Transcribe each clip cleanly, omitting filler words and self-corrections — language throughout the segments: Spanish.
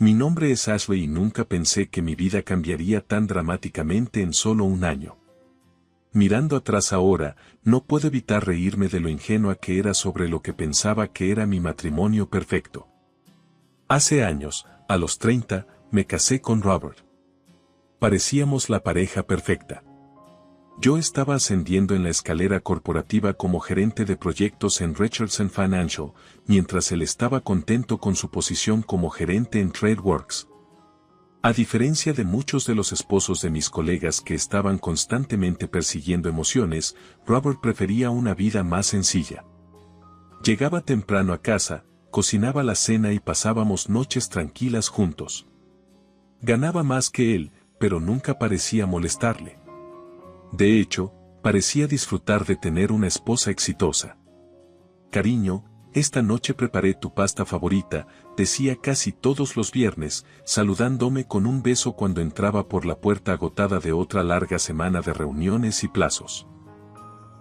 Mi nombre es Ashley y nunca pensé que mi vida cambiaría tan dramáticamente en solo un año. Mirando atrás ahora, no puedo evitar reírme de lo ingenua que era sobre lo que pensaba que era mi matrimonio perfecto. Hace años, a los 30, me casé con Robert. Parecíamos la pareja perfecta. Yo estaba ascendiendo en la escalera corporativa como gerente de proyectos en Richardson Financial, mientras él estaba contento con su posición como gerente en TradeWorks. A diferencia de muchos de los esposos de mis colegas que estaban constantemente persiguiendo emociones, Robert prefería una vida más sencilla. Llegaba temprano a casa, cocinaba la cena y pasábamos noches tranquilas juntos. Ganaba más que él, pero nunca parecía molestarle. De hecho, parecía disfrutar de tener una esposa exitosa. Cariño, esta noche preparé tu pasta favorita, decía casi todos los viernes, saludándome con un beso cuando entraba por la puerta agotada de otra larga semana de reuniones y plazos.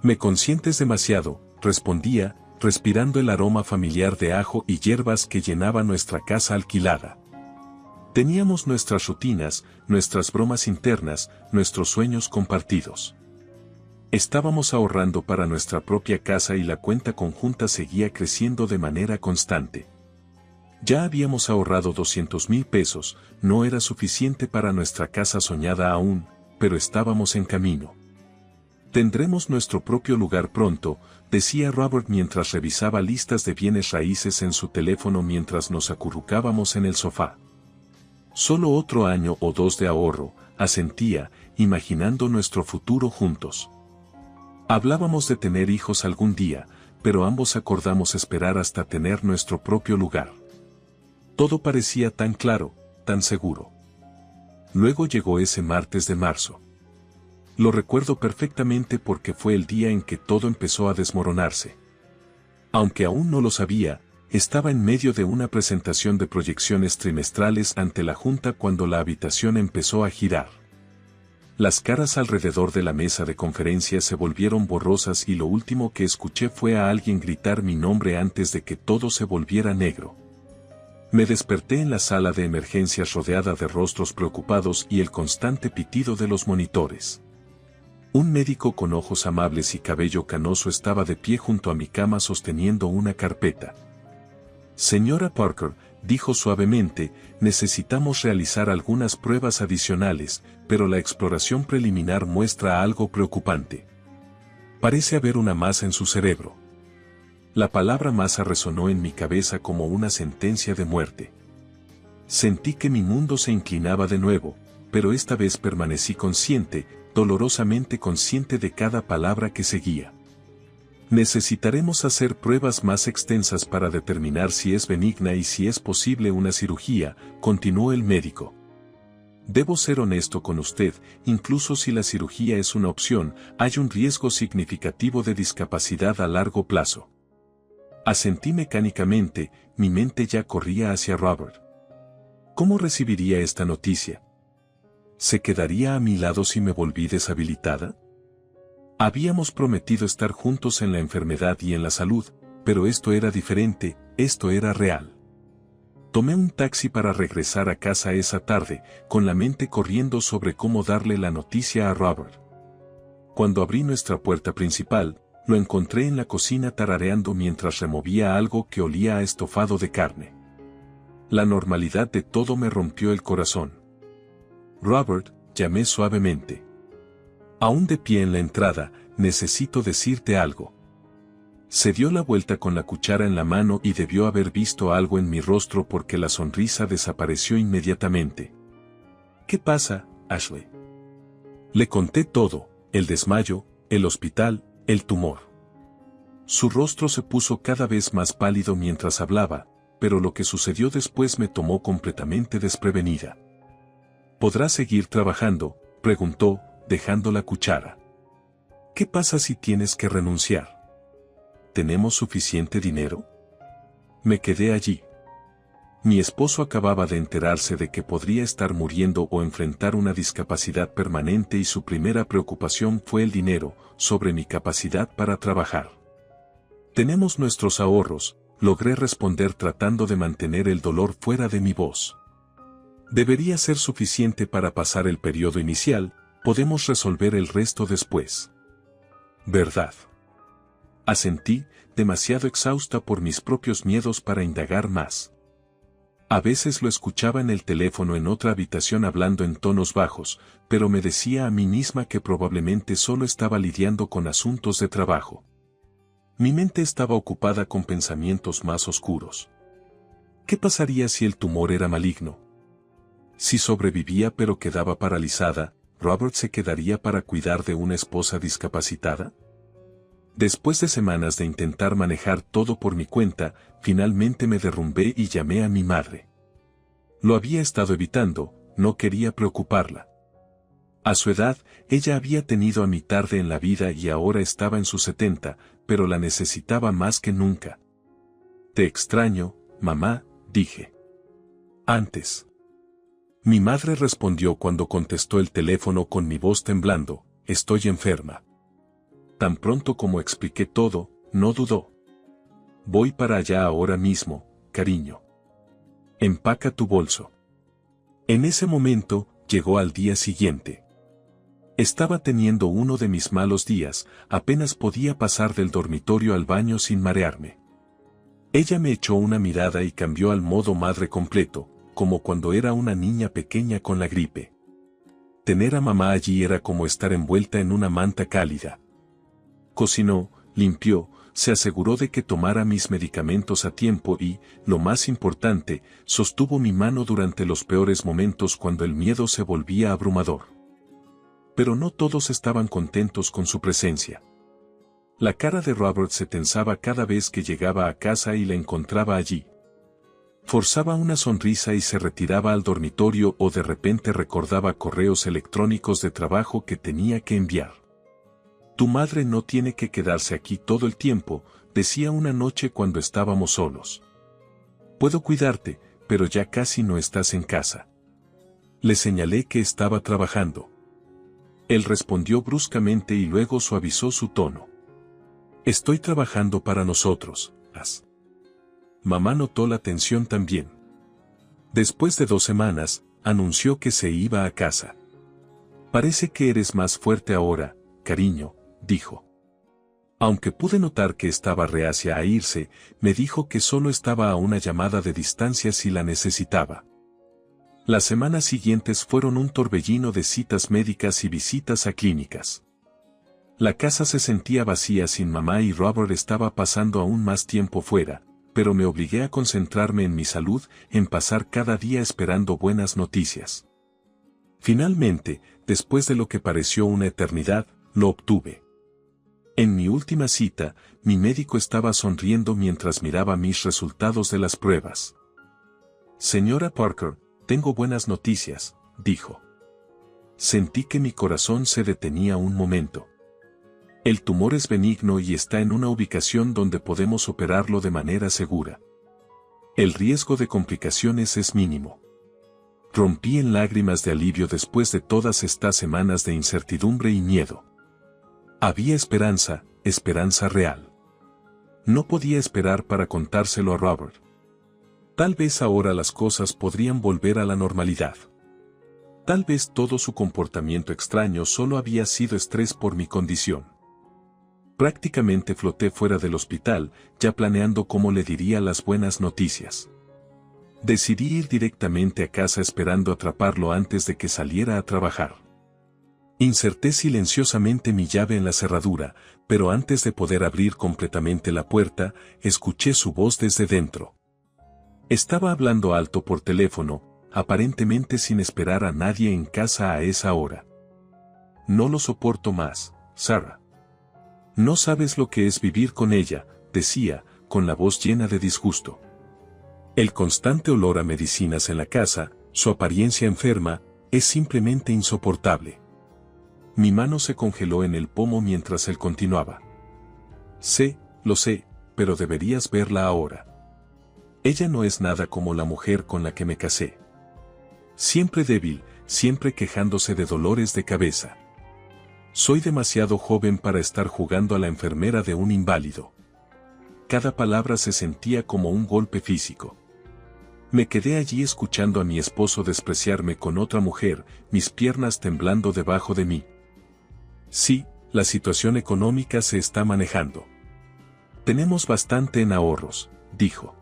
Me consientes demasiado, respondía, respirando el aroma familiar de ajo y hierbas que llenaba nuestra casa alquilada. Teníamos nuestras rutinas, nuestras bromas internas, nuestros sueños compartidos. Estábamos ahorrando para nuestra propia casa y la cuenta conjunta seguía creciendo de manera constante. Ya habíamos ahorrado 200,000 pesos, no era suficiente para nuestra casa soñada aún, pero estábamos en camino. Tendremos nuestro propio lugar pronto, decía Robert mientras revisaba listas de bienes raíces en su teléfono mientras nos acurrucábamos en el sofá. Solo otro año o dos de ahorro, asentía, imaginando nuestro futuro juntos. Hablábamos de tener hijos algún día, pero ambos acordamos esperar hasta tener nuestro propio lugar. Todo parecía tan claro, tan seguro. Luego llegó ese martes de marzo. Lo recuerdo perfectamente porque fue el día en que todo empezó a desmoronarse. Aunque aún no lo sabía, estaba en medio de una presentación de proyecciones trimestrales ante la junta cuando la habitación empezó a girar. Las caras alrededor de la mesa de conferencias se volvieron borrosas y lo último que escuché fue a alguien gritar mi nombre antes de que todo se volviera negro. Me desperté en la sala de emergencias rodeada de rostros preocupados y el constante pitido de los monitores. Un médico con ojos amables y cabello canoso estaba de pie junto a mi cama sosteniendo una carpeta. Señora Parker, dijo suavemente, necesitamos realizar algunas pruebas adicionales, pero la exploración preliminar muestra algo preocupante. Parece haber una masa en su cerebro. La palabra masa resonó en mi cabeza como una sentencia de muerte. Sentí que mi mundo se inclinaba de nuevo, pero esta vez permanecí consciente, dolorosamente consciente de cada palabra que seguía. Necesitaremos hacer pruebas más extensas para determinar si es benigna y si es posible una cirugía, continuó el médico. Debo ser honesto con usted, incluso si la cirugía es una opción, hay un riesgo significativo de discapacidad a largo plazo. Asentí mecánicamente, mi mente ya corría hacia Robert. ¿Cómo recibiría esta noticia? ¿Se quedaría a mi lado si me volví deshabilitada? Habíamos prometido estar juntos en la enfermedad y en la salud, pero esto era diferente, esto era real. Tomé un taxi para regresar a casa esa tarde, con la mente corriendo sobre cómo darle la noticia a Robert. Cuando abrí nuestra puerta principal, lo encontré en la cocina tarareando mientras removía algo que olía a estofado de carne. La normalidad de todo me rompió el corazón. Robert, llamé suavemente. Aún de pie en la entrada, necesito decirte algo. Se dio la vuelta con la cuchara en la mano y debió haber visto algo en mi rostro porque la sonrisa desapareció inmediatamente. ¿Qué pasa, Ashley? Le conté todo, el desmayo, el hospital, el tumor. Su rostro se puso cada vez más pálido mientras hablaba, pero lo que sucedió después me tomó completamente desprevenida. ¿Podrás seguir trabajando?, preguntó, dejando la cuchara. ¿Qué pasa si tienes que renunciar? ¿Tenemos suficiente dinero? Me quedé allí. Mi esposo acababa de enterarse de que podría estar muriendo o enfrentar una discapacidad permanente y su primera preocupación fue el dinero, sobre mi capacidad para trabajar. Tenemos nuestros ahorros, logré responder tratando de mantener el dolor fuera de mi voz. Debería ser suficiente para pasar el periodo inicial, podemos resolver el resto después. ¿Verdad? Asentí, demasiado exhausta por mis propios miedos para indagar más. A veces lo escuchaba en el teléfono en otra habitación hablando en tonos bajos, pero me decía a mí misma que probablemente solo estaba lidiando con asuntos de trabajo. Mi mente estaba ocupada con pensamientos más oscuros. ¿Qué pasaría si el tumor era maligno? Si sobrevivía pero quedaba paralizada, ¿Robert se quedaría para cuidar de una esposa discapacitada? Después de semanas de intentar manejar todo por mi cuenta, finalmente me derrumbé y llamé a mi madre. Lo había estado evitando, no quería preocuparla. A su edad, ella había tenido a mi tarde en la vida y ahora estaba en sus 70, pero la necesitaba más que nunca. Te extraño, mamá, dije. Antes. Mi madre respondió cuando contestó el teléfono con mi voz temblando, estoy enferma. Tan pronto como expliqué todo, no dudó. Voy para allá ahora mismo, cariño. Empaca tu bolso. En ese momento, llegó al día siguiente. Estaba teniendo uno de mis malos días, apenas podía pasar del dormitorio al baño sin marearme. Ella me echó una mirada y cambió al modo madre completo, como cuando era una niña pequeña con la gripe. Tener a mamá allí era como estar envuelta en una manta cálida. Cocinó, limpió, se aseguró de que tomara mis medicamentos a tiempo y, lo más importante, sostuvo mi mano durante los peores momentos cuando el miedo se volvía abrumador. Pero no todos estaban contentos con su presencia. La cara de Robert se tensaba cada vez que llegaba a casa y la encontraba allí. Forzaba una sonrisa y se retiraba al dormitorio o de repente recordaba correos electrónicos de trabajo que tenía que enviar. Tu madre no tiene que quedarse aquí todo el tiempo, decía una noche cuando estábamos solos. Puedo cuidarte, pero ya casi no estás en casa. Le señalé que estaba trabajando. Él respondió bruscamente y luego suavizó su tono. Estoy trabajando para nosotros, As. Mamá notó la tensión también. Después de 2 semanas, anunció que se iba a casa. Parece que eres más fuerte ahora, cariño, dijo. Aunque pude notar que estaba reacia a irse, me dijo que solo estaba a una llamada de distancia si la necesitaba. Las semanas siguientes fueron un torbellino de citas médicas y visitas a clínicas. La casa se sentía vacía sin mamá y Robert estaba pasando aún más tiempo fuera, pero me obligué a concentrarme en mi salud, en pasar cada día esperando buenas noticias. Finalmente, después de lo que pareció una eternidad, lo obtuve. En mi última cita, mi médico estaba sonriendo mientras miraba mis resultados de las pruebas. Señora Parker, tengo buenas noticias, dijo. Sentí que mi corazón se detenía un momento. El tumor es benigno y está en una ubicación donde podemos operarlo de manera segura. El riesgo de complicaciones es mínimo. Rompí en lágrimas de alivio después de todas estas semanas de incertidumbre y miedo. Había esperanza, esperanza real. No podía esperar para contárselo a Robert. Tal vez ahora las cosas podrían volver a la normalidad. Tal vez todo su comportamiento extraño solo había sido estrés por mi condición. Prácticamente floté fuera del hospital, ya planeando cómo le diría las buenas noticias. Decidí ir directamente a casa esperando atraparlo antes de que saliera a trabajar. Inserté silenciosamente mi llave en la cerradura, pero antes de poder abrir completamente la puerta, escuché su voz desde dentro. Estaba hablando alto por teléfono, aparentemente sin esperar a nadie en casa a esa hora. No lo soporto más, Sarah. No sabes lo que es vivir con ella, decía, con la voz llena de disgusto. El constante olor a medicinas en la casa, su apariencia enferma, es simplemente insoportable. Mi mano se congeló en el pomo mientras él continuaba. Sé, lo sé, pero deberías verla ahora. Ella no es nada como la mujer con la que me casé. Siempre débil, siempre quejándose de dolores de cabeza. Soy demasiado joven para estar jugando a la enfermera de un inválido. Cada palabra se sentía como un golpe físico. Me quedé allí escuchando a mi esposo despreciarme con otra mujer, mis piernas temblando debajo de mí. Sí, la situación económica se está manejando. Tenemos bastante en ahorros, dijo.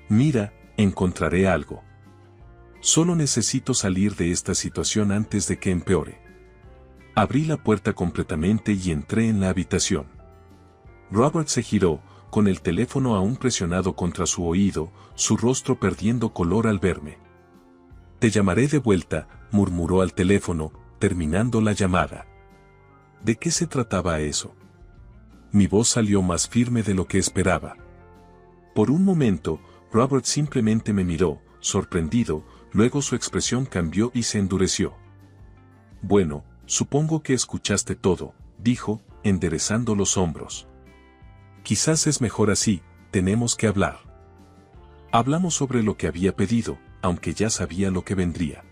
Mira, encontraré algo. Solo necesito salir de esta situación antes de que empeore. Abrí la puerta completamente y entré en la habitación. Robert se giró, con el teléfono aún presionado contra su oído, su rostro perdiendo color al verme. Te llamaré de vuelta, murmuró al teléfono, terminando la llamada. ¿De qué se trataba eso? Mi voz salió más firme de lo que esperaba. Por un momento, Robert simplemente me miró, sorprendido, luego su expresión cambió y se endureció. Bueno, supongo que escuchaste todo, dijo, enderezando los hombros. Quizás es mejor así, tenemos que hablar. Hablamos sobre lo que había pedido, aunque ya sabía lo que vendría.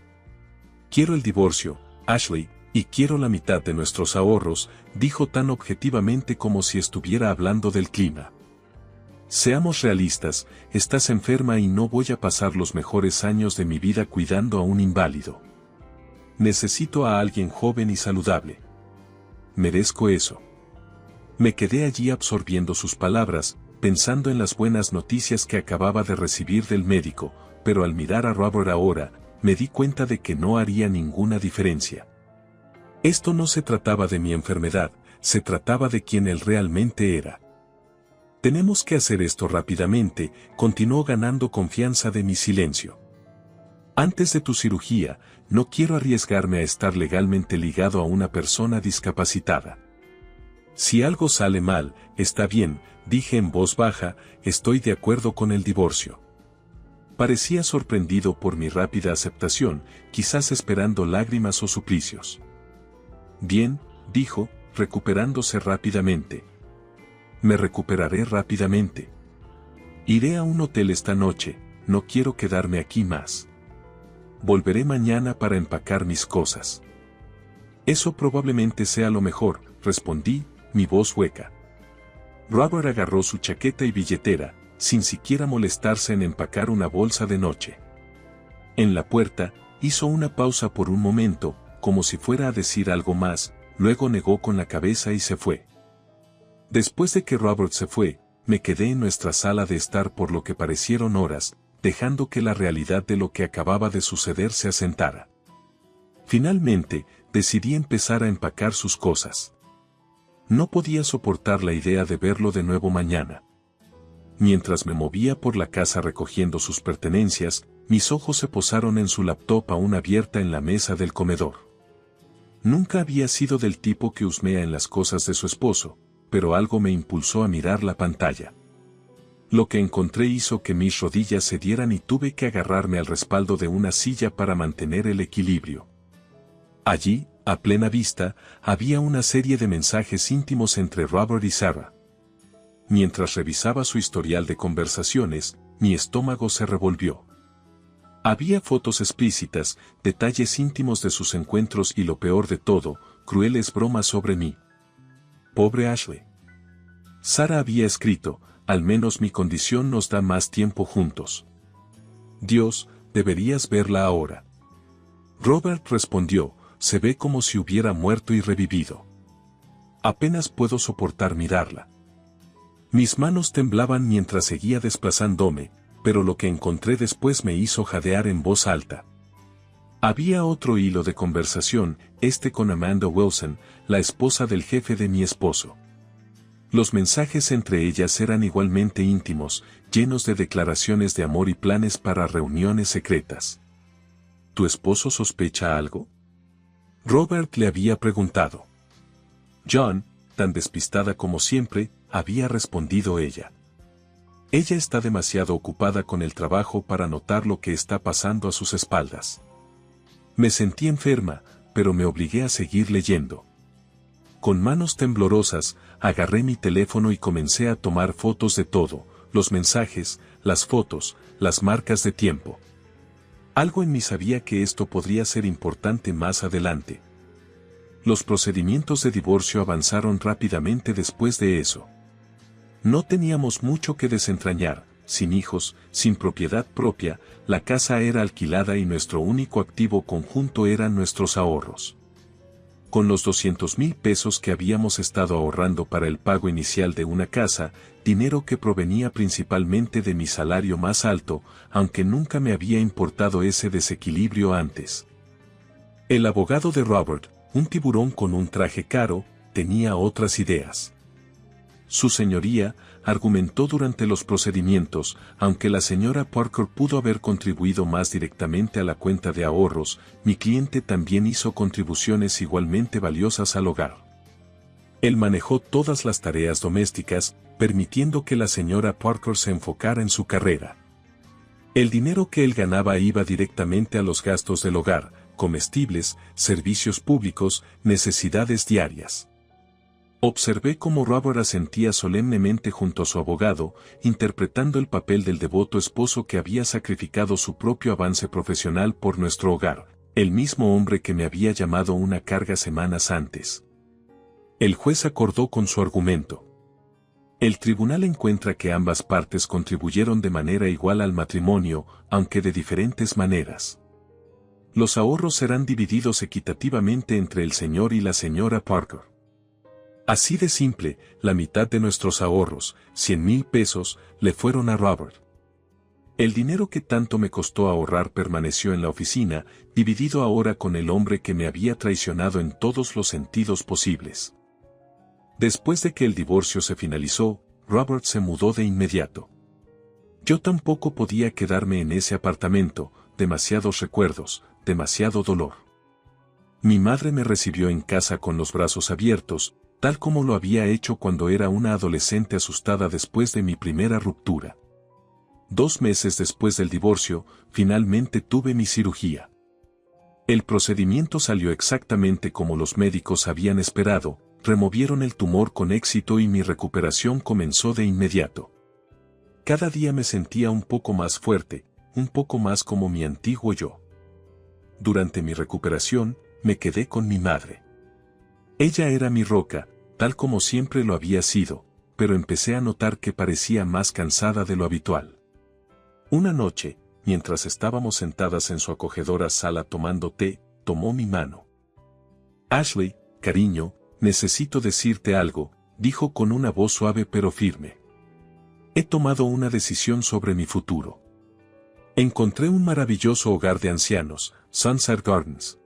Quiero el divorcio, Ashley, y quiero la mitad de nuestros ahorros, dijo tan objetivamente como si estuviera hablando del clima. Seamos realistas, estás enferma y no voy a pasar los mejores años de mi vida cuidando a un inválido. Necesito a alguien joven y saludable. Merezco eso. Me quedé allí absorbiendo sus palabras, pensando en las buenas noticias que acababa de recibir del médico, pero al mirar a Robert ahora, me di cuenta de que no haría ninguna diferencia. Esto no se trataba de mi enfermedad, se trataba de quien él realmente era. Tenemos que hacer esto rápidamente, continuó ganando confianza de mi silencio. Antes de tu cirugía, no quiero arriesgarme a estar legalmente ligado a una persona discapacitada. Si algo sale mal, está bien, dije en voz baja, estoy de acuerdo con el divorcio. Parecía sorprendido por mi rápida aceptación, quizás esperando lágrimas o suplicios. Bien, dijo, recuperándose rápidamente. Me recuperaré rápidamente. Iré a un hotel esta noche, no quiero quedarme aquí más. Volveré mañana para empacar mis cosas. Eso probablemente sea lo mejor, respondí, mi voz hueca. Robert agarró su chaqueta y billetera, sin siquiera molestarse en empacar una bolsa de noche. En la puerta, hizo una pausa por un momento, como si fuera a decir algo más, luego negó con la cabeza y se fue. Después de que Robert se fue, me quedé en nuestra sala de estar por lo que parecieron horas, dejando que la realidad de lo que acababa de suceder se asentara. Finalmente, decidí empezar a empacar sus cosas. No podía soportar la idea de verlo de nuevo mañana. Mientras me movía por la casa recogiendo sus pertenencias, mis ojos se posaron en su laptop aún abierta en la mesa del comedor. Nunca había sido del tipo que husmea en las cosas de su esposo, pero algo me impulsó a mirar la pantalla. Lo que encontré hizo que mis rodillas cedieran y tuve que agarrarme al respaldo de una silla para mantener el equilibrio. Allí, a plena vista, había una serie de mensajes íntimos entre Robert y Sarah. Mientras revisaba su historial de conversaciones, mi estómago se revolvió. Había fotos explícitas, detalles íntimos de sus encuentros y lo peor de todo, crueles bromas sobre mí. Pobre Ashley. Sarah había escrito, al menos mi condición nos da más tiempo juntos. Dios, deberías verla ahora. Robert respondió, se ve como si hubiera muerto y revivido. Apenas puedo soportar mirarla. Mis manos temblaban mientras seguía desplazándome, pero lo que encontré después me hizo jadear en voz alta. Había otro hilo de conversación, este con Amanda Wilson, la esposa del jefe de mi esposo. Los mensajes entre ellas eran igualmente íntimos, llenos de declaraciones de amor y planes para reuniones secretas. ¿Tu esposo sospecha algo? Robert le había preguntado. John, tan despistada como siempre, había respondido ella. Ella está demasiado ocupada con el trabajo para notar lo que está pasando a sus espaldas. Me sentí enferma, pero me obligué a seguir leyendo. Con manos temblorosas, agarré mi teléfono y comencé a tomar fotos de todo, los mensajes, las fotos, las marcas de tiempo. Algo en mí sabía que esto podría ser importante más adelante. Los procedimientos de divorcio avanzaron rápidamente después de eso. No teníamos mucho que desentrañar, sin hijos, sin propiedad propia, la casa era alquilada y nuestro único activo conjunto eran nuestros ahorros. Con los 200,000 pesos que habíamos estado ahorrando para el pago inicial de una casa, dinero que provenía principalmente de mi salario más alto, aunque nunca me había importado ese desequilibrio antes. El abogado de Robert, un tiburón con un traje caro, tenía otras ideas. Su señoría, argumentó durante los procedimientos, aunque la señora Parker pudo haber contribuido más directamente a la cuenta de ahorros, mi cliente también hizo contribuciones igualmente valiosas al hogar. Él manejó todas las tareas domésticas, permitiendo que la señora Parker se enfocara en su carrera. El dinero que él ganaba iba directamente a los gastos del hogar, comestibles, servicios públicos, necesidades diarias. Observé cómo Robert asentía solemnemente junto a su abogado, interpretando el papel del devoto esposo que había sacrificado su propio avance profesional por nuestro hogar, el mismo hombre que me había llamado una carga semanas antes. El juez acordó con su argumento. El tribunal encuentra que ambas partes contribuyeron de manera igual al matrimonio, aunque de diferentes maneras. Los ahorros serán divididos equitativamente entre el señor y la señora Parker. Así de simple, la mitad de nuestros ahorros, 100,000 pesos, le fueron a Robert. El dinero que tanto me costó ahorrar permaneció en la oficina, dividido ahora con el hombre que me había traicionado en todos los sentidos posibles. Después de que el divorcio se finalizó, Robert se mudó de inmediato. Yo tampoco podía quedarme en ese apartamento, demasiados recuerdos, demasiado dolor. Mi madre me recibió en casa con los brazos abiertos, tal como lo había hecho cuando era una adolescente asustada después de mi primera ruptura. 2 meses después del divorcio, finalmente tuve mi cirugía. El procedimiento salió exactamente como los médicos habían esperado, removieron el tumor con éxito y mi recuperación comenzó de inmediato. Cada día me sentía un poco más fuerte, un poco más como mi antiguo yo. Durante mi recuperación, me quedé con mi madre. Ella era mi roca, tal como siempre lo había sido, pero empecé a notar que parecía más cansada de lo habitual. Una noche, mientras estábamos sentadas en su acogedora sala tomando té, tomó mi mano. Ashley, cariño, necesito decirte algo, dijo con una voz suave pero firme. He tomado una decisión sobre mi futuro. Encontré un maravilloso hogar de ancianos, Sunset Gardens.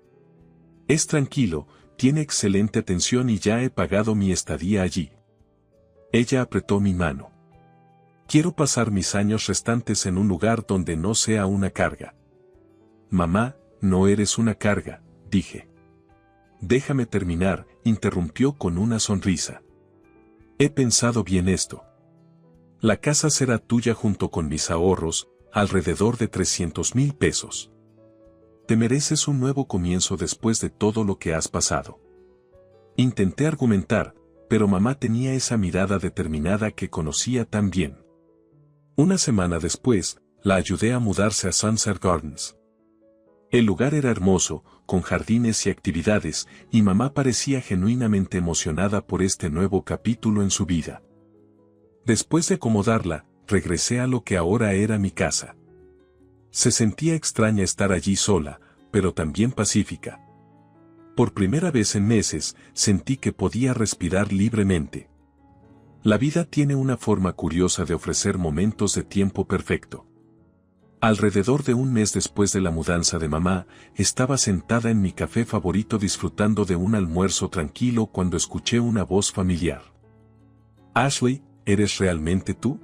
Es tranquilo, tiene excelente atención y ya he pagado mi estadía allí. Ella apretó mi mano. Quiero pasar mis años restantes en un lugar donde no sea una carga. Mamá, no eres una carga, dije. Déjame terminar, interrumpió con una sonrisa. He pensado bien esto. La casa será tuya junto con mis ahorros, alrededor de 300,000 pesos. Te mereces un nuevo comienzo después de todo lo que has pasado. Intenté argumentar, pero mamá tenía esa mirada determinada que conocía tan bien. Una semana después, la ayudé a mudarse a Sunset Gardens. El lugar era hermoso, con jardines y actividades, y mamá parecía genuinamente emocionada por este nuevo capítulo en su vida. Después de acomodarla, regresé a lo que ahora era mi casa. Se sentía extraña estar allí sola, pero también pacífica. Por primera vez en meses, sentí que podía respirar libremente. La vida tiene una forma curiosa de ofrecer momentos de tiempo perfecto. Alrededor de un mes después de la mudanza de mamá, estaba sentada en mi café favorito disfrutando de un almuerzo tranquilo cuando escuché una voz familiar. Ashley, ¿eres realmente tú?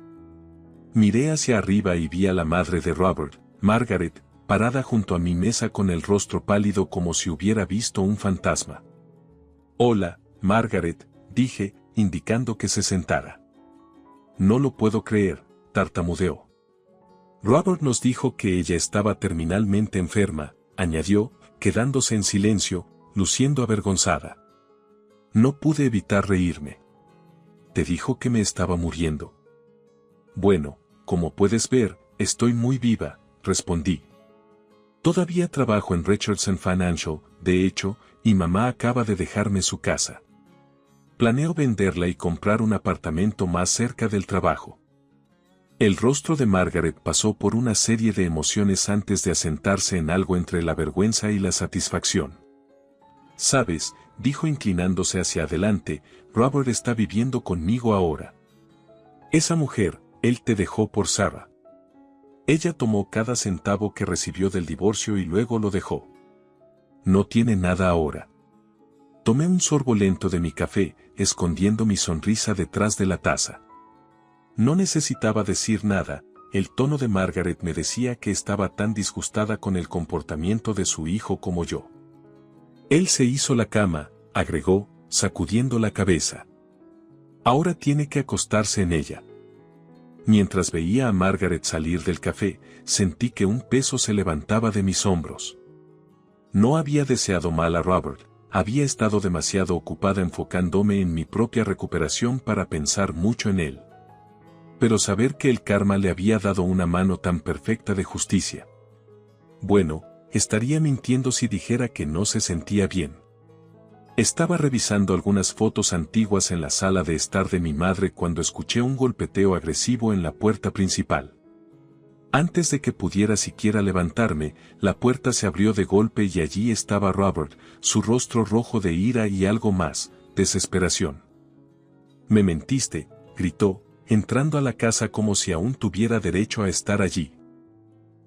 Miré hacia arriba y vi a la madre de Robert, Margaret, parada junto a mi mesa con el rostro pálido como si hubiera visto un fantasma. Hola, Margaret, dije, indicando que se sentara. No lo puedo creer, tartamudeó. Robert nos dijo que ella estaba terminalmente enferma, añadió, quedándose en silencio, luciendo avergonzada. No pude evitar reírme. ¿Te dijo que me estaba muriendo? Bueno, como puedes ver, estoy muy viva, respondí. Todavía trabajo en Richardson Financial, de hecho, y mamá acaba de dejarme su casa. Planeo venderla y comprar un apartamento más cerca del trabajo. El rostro de Margaret pasó por una serie de emociones antes de asentarse en algo entre la vergüenza y la satisfacción. «Sabes», dijo inclinándose hacia adelante, «Robert está viviendo conmigo ahora. Esa mujer, él te dejó por Sarah. Ella tomó cada centavo que recibió del divorcio y luego lo dejó. No tiene nada ahora». Tomé un sorbo lento de mi café, escondiendo mi sonrisa detrás de la taza. No necesitaba decir nada, el tono de Margaret me decía que estaba tan disgustada con el comportamiento de su hijo como yo. «Él se hizo la cama», agregó, sacudiendo la cabeza. «Ahora tiene que acostarse en ella». Mientras veía a Margaret salir del café, sentí que un peso se levantaba de mis hombros. No había deseado mal a Robert, había estado demasiado ocupada enfocándome en mi propia recuperación para pensar mucho en él. Pero saber que el karma le había dado una mano tan perfecta de justicia. Bueno, estaría mintiendo si dijera que no se sentía bien. Estaba revisando algunas fotos antiguas en la sala de estar de mi madre cuando escuché un golpeteo agresivo en la puerta principal. Antes de que pudiera siquiera levantarme, la puerta se abrió de golpe y allí estaba Robert, su rostro rojo de ira y algo más, desesperación. «Me mentiste», gritó, entrando a la casa como si aún tuviera derecho a estar allí.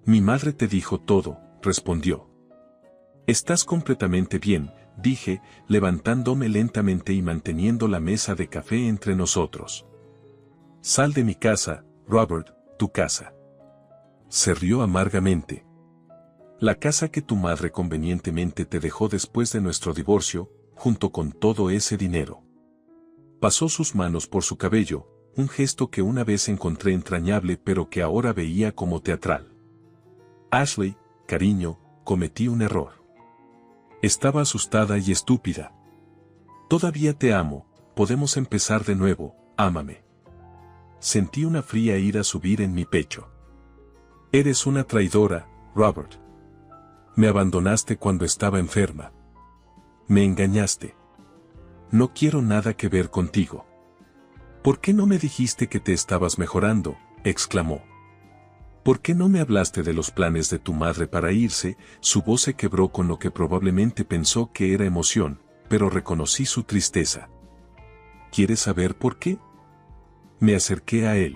«Mi madre te dijo todo», respondió. «Estás completamente bien», dije, levantándome lentamente y manteniendo la mesa de café entre nosotros. «Sal de mi casa, Robert, tu casa». Se rió amargamente. «La casa que tu madre convenientemente te dejó después de nuestro divorcio, junto con todo ese dinero». Pasó sus manos por su cabello, un gesto que una vez encontré entrañable pero que ahora veía como teatral. «Ashley, cariño, cometí un error. Estaba asustada y estúpida. Todavía te amo, podemos empezar de nuevo, ámame». Sentí una fría ira subir en mi pecho. «Eres una traidora, Robert. Me abandonaste cuando estaba enferma. Me engañaste. No quiero nada que ver contigo». «¿Por qué no me dijiste que te estabas mejorando?», exclamó. «¿Por qué no me hablaste de los planes de tu madre para irse?». Su voz se quebró con lo que probablemente pensó que era emoción, pero reconocí su tristeza. «¿Quieres saber por qué?». Me acerqué a él.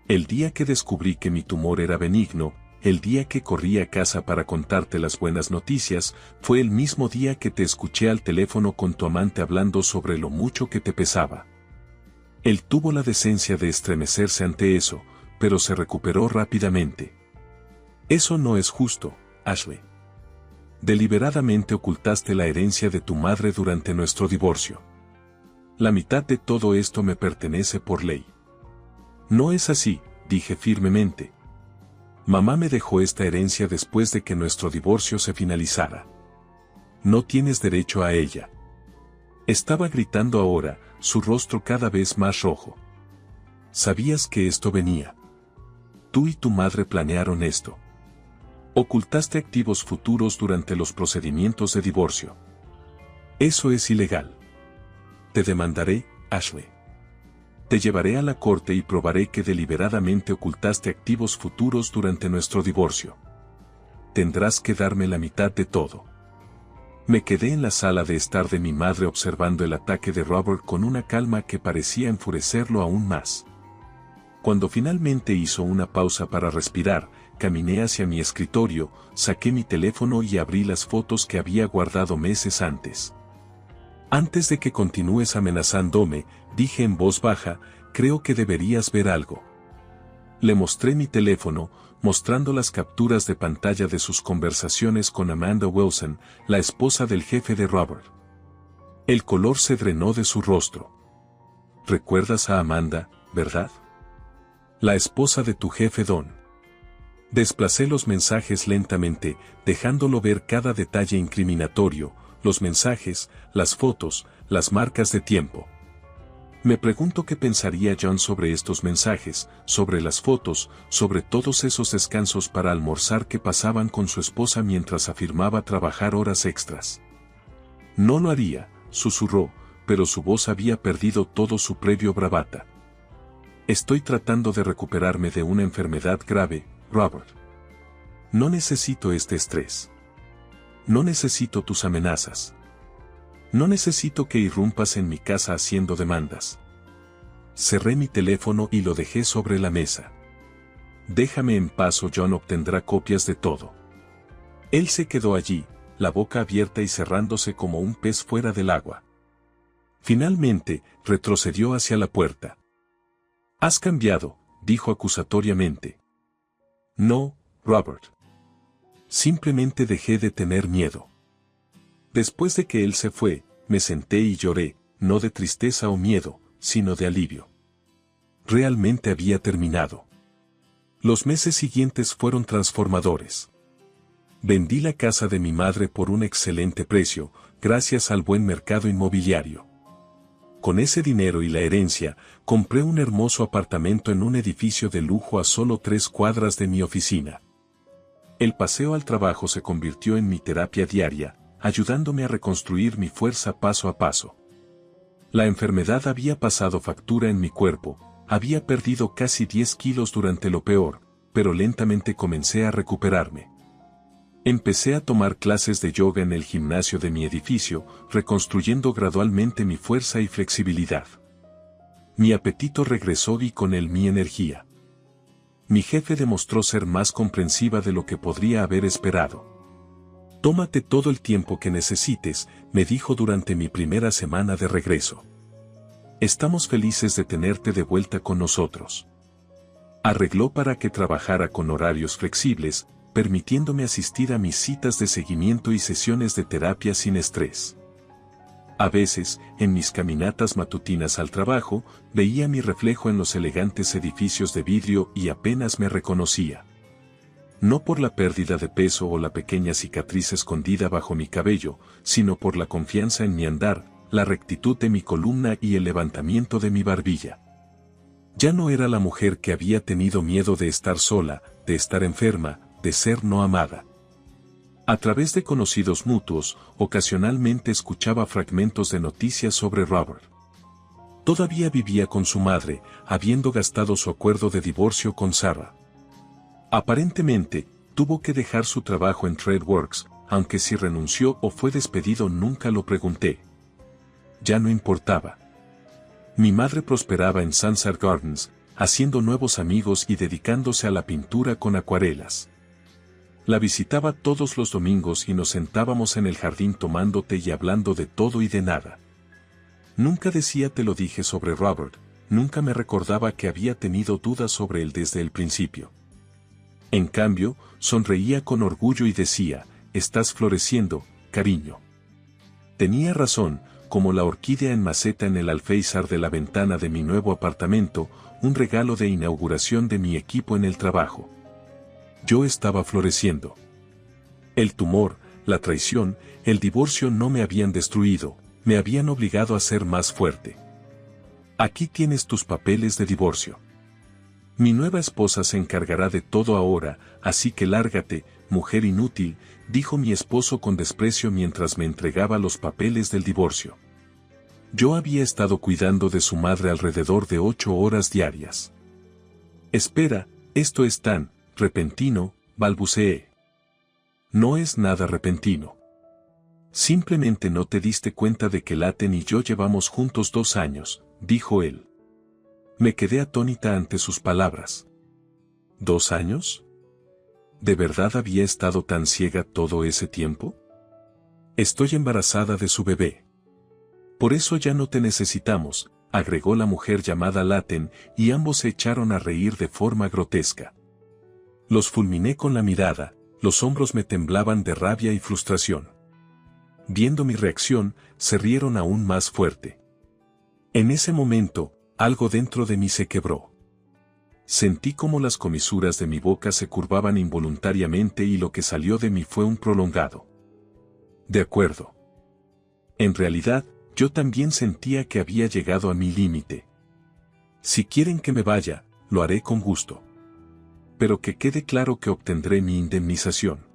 «El día que descubrí que mi tumor era benigno, el día que corrí a casa para contarte las buenas noticias, fue el mismo día que te escuché al teléfono con tu amante hablando sobre lo mucho que te pesaba». Él tuvo la decencia de estremecerse ante eso, pero se recuperó rápidamente. «Eso no es justo, Ashley. Deliberadamente ocultaste la herencia de tu madre durante nuestro divorcio. La mitad de todo esto me pertenece por ley». «No es así», dije firmemente. «Mamá me dejó esta herencia después de que nuestro divorcio se finalizara. No tienes derecho a ella». Estaba gritando ahora, su rostro cada vez más rojo. «¿Sabías que esto venía? Tú y tu madre planearon esto. Ocultaste activos futuros durante los procedimientos de divorcio. Eso es ilegal. Te demandaré, Ashley. Te llevaré a la corte y probaré que deliberadamente ocultaste activos futuros durante nuestro divorcio. Tendrás que darme la mitad de todo». Me quedé en la sala de estar de mi madre observando el ataque de Robert con una calma que parecía enfurecerlo aún más. Cuando finalmente hizo una pausa para respirar, caminé hacia mi escritorio, saqué mi teléfono y abrí las fotos que había guardado meses antes. «Antes de que continúes amenazándome», dije en voz baja, «creo que deberías ver algo». Le mostré mi teléfono, mostrando las capturas de pantalla de sus conversaciones con Amanda Wilson, la esposa del jefe de Robert. El color se drenó de su rostro. «¿Recuerdas a Amanda, verdad? La esposa de tu jefe Don». Desplacé los mensajes lentamente, dejándolo ver cada detalle incriminatorio, los mensajes, las fotos, las marcas de tiempo. Me pregunto qué pensaría John sobre estos mensajes, sobre las fotos, sobre todos esos descansos para almorzar que pasaban con su esposa mientras afirmaba trabajar horas extras. «No lo haría», susurró, pero su voz había perdido todo su previo bravata. Estoy tratando de recuperarme de una enfermedad grave, Robert. No necesito este estrés. No necesito tus amenazas. No necesito que irrumpas en mi casa haciendo demandas. Cerré mi teléfono y lo dejé sobre la mesa. Déjame en paz o John obtendrá copias de todo. Él se quedó allí, la boca abierta y cerrándose como un pez fuera del agua. Finalmente, retrocedió hacia la puerta. «Has cambiado», dijo acusatoriamente. «No, Robert. Simplemente dejé de tener miedo». Después de que él se fue, me senté y lloré, no de tristeza o miedo, sino de alivio. Realmente había terminado. Los meses siguientes fueron transformadores. Vendí la casa de mi madre por un excelente precio, gracias al buen mercado inmobiliario. Con ese dinero y la herencia, compré un hermoso apartamento en un edificio de lujo a solo 3 cuadras de mi oficina. El paseo al trabajo se convirtió en mi terapia diaria, ayudándome a reconstruir mi fuerza paso a paso. La enfermedad había pasado factura en mi cuerpo, había perdido casi 10 kilos durante lo peor, pero lentamente comencé a recuperarme. Empecé a tomar clases de yoga en el gimnasio de mi edificio, reconstruyendo gradualmente mi fuerza y flexibilidad. Mi apetito regresó y con él mi energía. Mi jefe demostró ser más comprensiva de lo que podría haber esperado. «Tómate todo el tiempo que necesites», me dijo durante mi primera semana de regreso. «Estamos felices de tenerte de vuelta con nosotros». Arregló para que trabajara con horarios flexibles, permitiéndome asistir a mis citas de seguimiento y sesiones de terapia sin estrés. A veces, en mis caminatas matutinas al trabajo, veía mi reflejo en los elegantes edificios de vidrio y apenas me reconocía. No por la pérdida de peso o la pequeña cicatriz escondida bajo mi cabello, sino por la confianza en mi andar, la rectitud de mi columna y el levantamiento de mi barbilla. Ya no era la mujer que había tenido miedo de estar sola, de estar enferma, de ser no amada. A través de conocidos mutuos, ocasionalmente escuchaba fragmentos de noticias sobre Robert. Todavía vivía con su madre, habiendo gastado su acuerdo de divorcio con Sarah. Aparentemente, tuvo que dejar su trabajo en TradeWorks, aunque si renunció o fue despedido nunca lo pregunté. Ya no importaba. Mi madre prosperaba en Sunset Gardens, haciendo nuevos amigos y dedicándose a la pintura con acuarelas. La visitaba todos los domingos y nos sentábamos en el jardín tomando té y hablando de todo y de nada. Nunca decía te lo dije sobre Robert, nunca me recordaba que había tenido dudas sobre él desde el principio. En cambio, sonreía con orgullo y decía, estás floreciendo, cariño. Tenía razón, como la orquídea en maceta en el alféizar de la ventana de mi nuevo apartamento, un regalo de inauguración de mi equipo en el trabajo. Yo estaba floreciendo. El tumor, la traición, el divorcio no me habían destruido, me habían obligado a ser más fuerte. Aquí tienes tus papeles de divorcio. Mi nueva esposa se encargará de todo ahora, así que lárgate, mujer inútil, dijo mi esposo con desprecio mientras me entregaba los papeles del divorcio. Yo había estado cuidando de su madre alrededor de 8 horas diarias. Espera, esto es tan repentino, balbuceé. No es nada repentino. Simplemente no te diste cuenta de que Laten y yo llevamos juntos 2 años, dijo él. Me quedé atónita ante sus palabras. ¿2 años? ¿De verdad había estado tan ciega todo ese tiempo? Estoy embarazada de su bebé. Por eso ya no te necesitamos, agregó la mujer llamada Laten, y ambos se echaron a reír de forma grotesca. Los fulminé con la mirada, los hombros me temblaban de rabia y frustración. Viendo mi reacción, se rieron aún más fuerte. En ese momento, algo dentro de mí se quebró. Sentí como las comisuras de mi boca se curvaban involuntariamente y lo que salió de mí fue un prolongado. De acuerdo. En realidad, yo también sentía que había llegado a mi límite. Si quieren que me vaya, lo haré con gusto. Pero que quede claro que obtendré mi indemnización.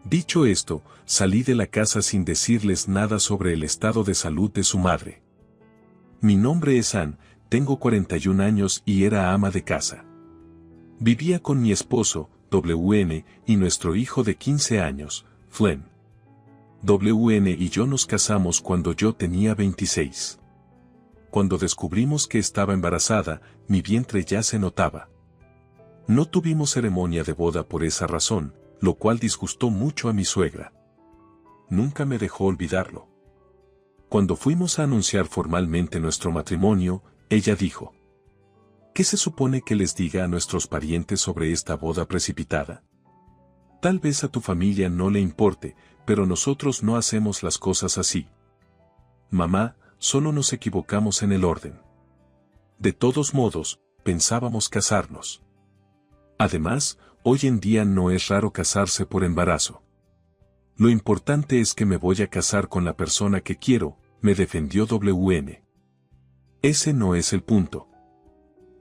Dicho esto, salí de la casa sin decirles nada sobre el estado de salud de su madre. Mi nombre es Ann, tengo 41 años y era ama de casa. Vivía con mi esposo, WN, y nuestro hijo de 15 años, Flynn. WN y yo nos casamos cuando yo tenía 26. Cuando descubrimos que estaba embarazada, mi vientre ya se notaba. No tuvimos ceremonia de boda por esa razón, lo cual disgustó mucho a mi suegra. Nunca me dejó olvidarlo. Cuando fuimos a anunciar formalmente nuestro matrimonio, ella dijo: ¿qué se supone que les diga a nuestros parientes sobre esta boda precipitada? Tal vez a tu familia no le importe, pero nosotros no hacemos las cosas así. Mamá, solo nos equivocamos en el orden. De todos modos, pensábamos casarnos. Además, hoy en día no es raro casarse por embarazo. Lo importante es que me voy a casar con la persona que quiero, me defendió WN. Ese no es el punto.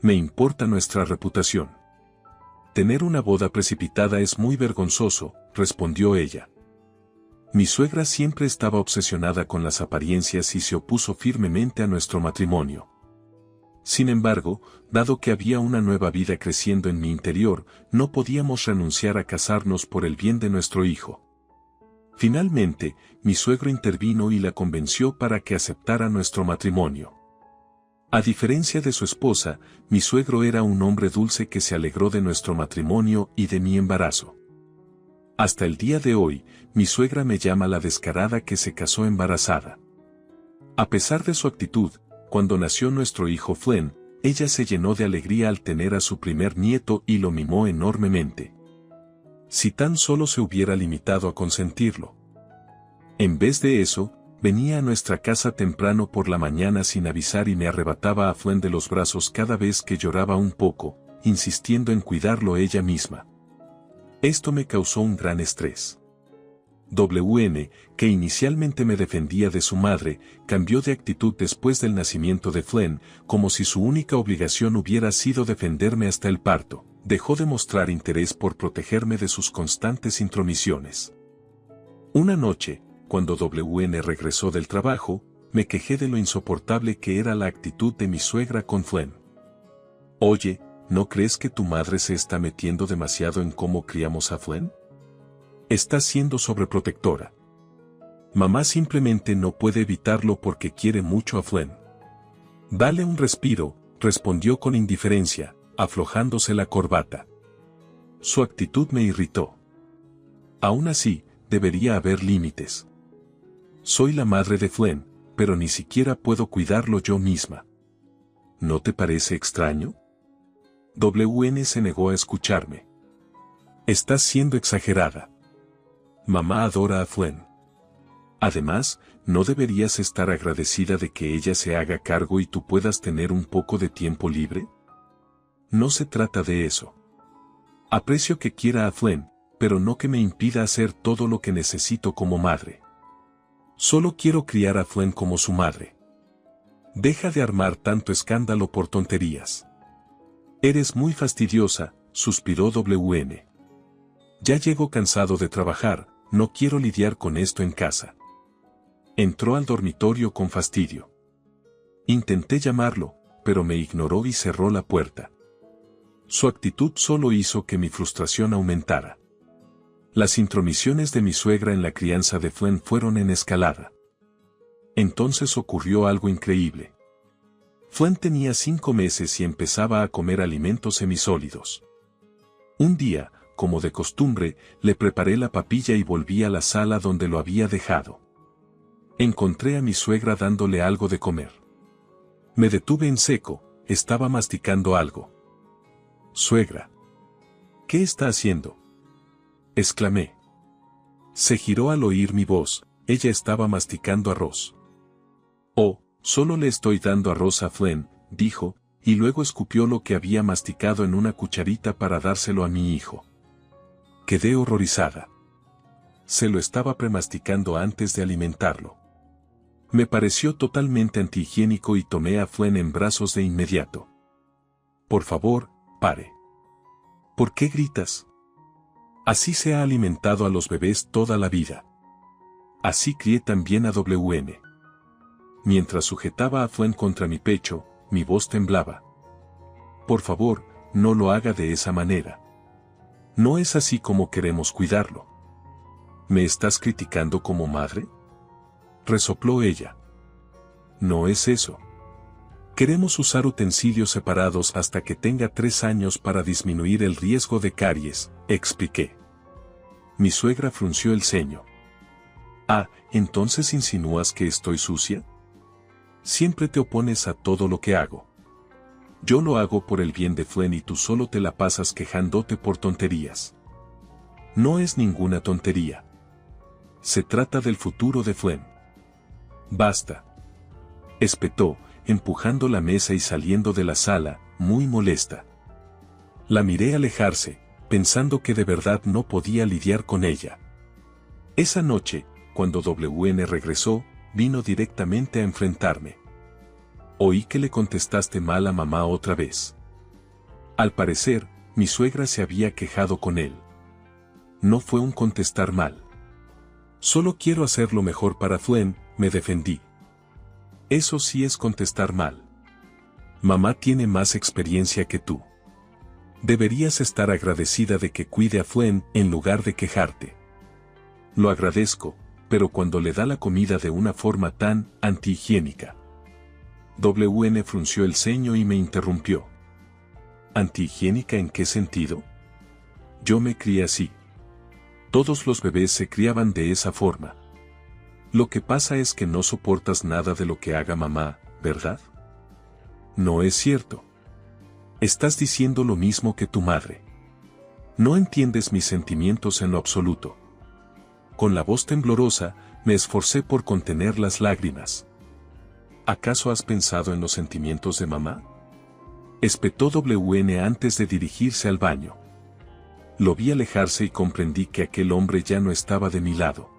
Me importa nuestra reputación. Tener una boda precipitada es muy vergonzoso, respondió ella. Mi suegra siempre estaba obsesionada con las apariencias y se opuso firmemente a nuestro matrimonio. Sin embargo, dado que había una nueva vida creciendo en mi interior, no podíamos renunciar a casarnos por el bien de nuestro hijo. Finalmente, mi suegro intervino y la convenció para que aceptara nuestro matrimonio. A diferencia de su esposa, mi suegro era un hombre dulce que se alegró de nuestro matrimonio y de mi embarazo. Hasta el día de hoy, mi suegra me llama la descarada que se casó embarazada. A pesar de su actitud, cuando nació nuestro hijo Flynn, ella se llenó de alegría al tener a su primer nieto y lo mimó enormemente. Si tan solo se hubiera limitado a consentirlo. En vez de eso, venía a nuestra casa temprano por la mañana sin avisar y me arrebataba a Flynn de los brazos cada vez que lloraba un poco, insistiendo en cuidarlo ella misma. Esto me causó un gran estrés. WN, que inicialmente me defendía de su madre, cambió de actitud después del nacimiento de Flynn, como si su única obligación hubiera sido defenderme hasta el parto. Dejó de mostrar interés por protegerme de sus constantes intromisiones. Una noche, cuando WN regresó del trabajo, me quejé de lo insoportable que era la actitud de mi suegra con Flynn. Oye, ¿no crees que tu madre se está metiendo demasiado en cómo criamos a Flynn? Está siendo sobreprotectora. Mamá simplemente no puede evitarlo porque quiere mucho a Flynn. Dale un respiro, respondió con indiferencia, aflojándose la corbata. Su actitud me irritó. Aún así, debería haber límites. Soy la madre de Flynn, pero ni siquiera puedo cuidarlo yo misma. ¿No te parece extraño? WN se negó a escucharme. Estás siendo exagerada. Mamá adora a Flynn. Además, ¿no deberías estar agradecida de que ella se haga cargo y tú puedas tener un poco de tiempo libre? No se trata de eso. Aprecio que quiera a Flynn, pero no que me impida hacer todo lo que necesito como madre. Solo quiero criar a Flynn como su madre. Deja de armar tanto escándalo por tonterías. Eres muy fastidiosa, suspiró WN. Ya llego cansado de trabajar, no quiero lidiar con esto en casa. Entró al dormitorio con fastidio. Intenté llamarlo, pero me ignoró y cerró la puerta. Su actitud solo hizo que mi frustración aumentara. Las intromisiones de mi suegra en la crianza de Flynn fueron en escalada. Entonces ocurrió algo increíble. Flynn tenía 5 meses y empezaba a comer alimentos semisólidos. Un día, como de costumbre, le preparé la papilla y volví a la sala donde lo había dejado. Encontré a mi suegra dándole algo de comer. Me detuve en seco, estaba masticando algo. Suegra. ¿Qué está haciendo? Exclamé. Se giró al oír mi voz, ella estaba masticando arroz. Oh, solo le estoy dando arroz a Flynn, dijo, y luego escupió lo que había masticado en una cucharita para dárselo a mi hijo. Quedé horrorizada. Se lo estaba premasticando antes de alimentarlo. Me pareció totalmente antihigiénico y tomé a Flynn en brazos de inmediato. Por favor, pare. ¿Por qué gritas? Así se ha alimentado a los bebés toda la vida. Así crié también a WN. Mientras sujetaba a Flynn contra mi pecho, mi voz temblaba. Por favor, no lo haga de esa manera. No es así como queremos cuidarlo. ¿Me estás criticando como madre?, resopló ella. No es eso. Queremos usar utensilios separados hasta que tenga 3 años para disminuir el riesgo de caries, expliqué. Mi suegra frunció el ceño. Ah, ¿entonces insinúas que estoy sucia? Siempre te opones a todo lo que hago. Yo lo hago por el bien de Flynn y tú solo te la pasas quejándote por tonterías. No es ninguna tontería. Se trata del futuro de Flynn. Basta. Espetó, empujando la mesa y saliendo de la sala, muy molesta. La miré alejarse, pensando que de verdad no podía lidiar con ella. Esa noche, cuando WN regresó, vino directamente a enfrentarme. Oí que le contestaste mal a mamá otra vez. Al parecer, mi suegra se había quejado con él. No fue un contestar mal. Solo quiero hacer lo mejor para Flynn, me defendí. Eso sí es contestar mal. Mamá tiene más experiencia que tú. Deberías estar agradecida de que cuide a Flynn en lugar de quejarte. Lo agradezco, pero cuando le da la comida de una forma tan antihigiénica. WN frunció el ceño y me interrumpió. ¿Antihigiénica en qué sentido? Yo me crié así. Todos los bebés se criaban de esa forma. Lo que pasa es que no soportas nada de lo que haga mamá, ¿verdad? No es cierto. Estás diciendo lo mismo que tu madre. No entiendes mis sentimientos en lo absoluto. Con la voz temblorosa, me esforcé por contener las lágrimas. ¿Acaso has pensado en los sentimientos de mamá?, espetó WN antes de dirigirse al baño. Lo vi alejarse y comprendí que aquel hombre ya no estaba de mi lado.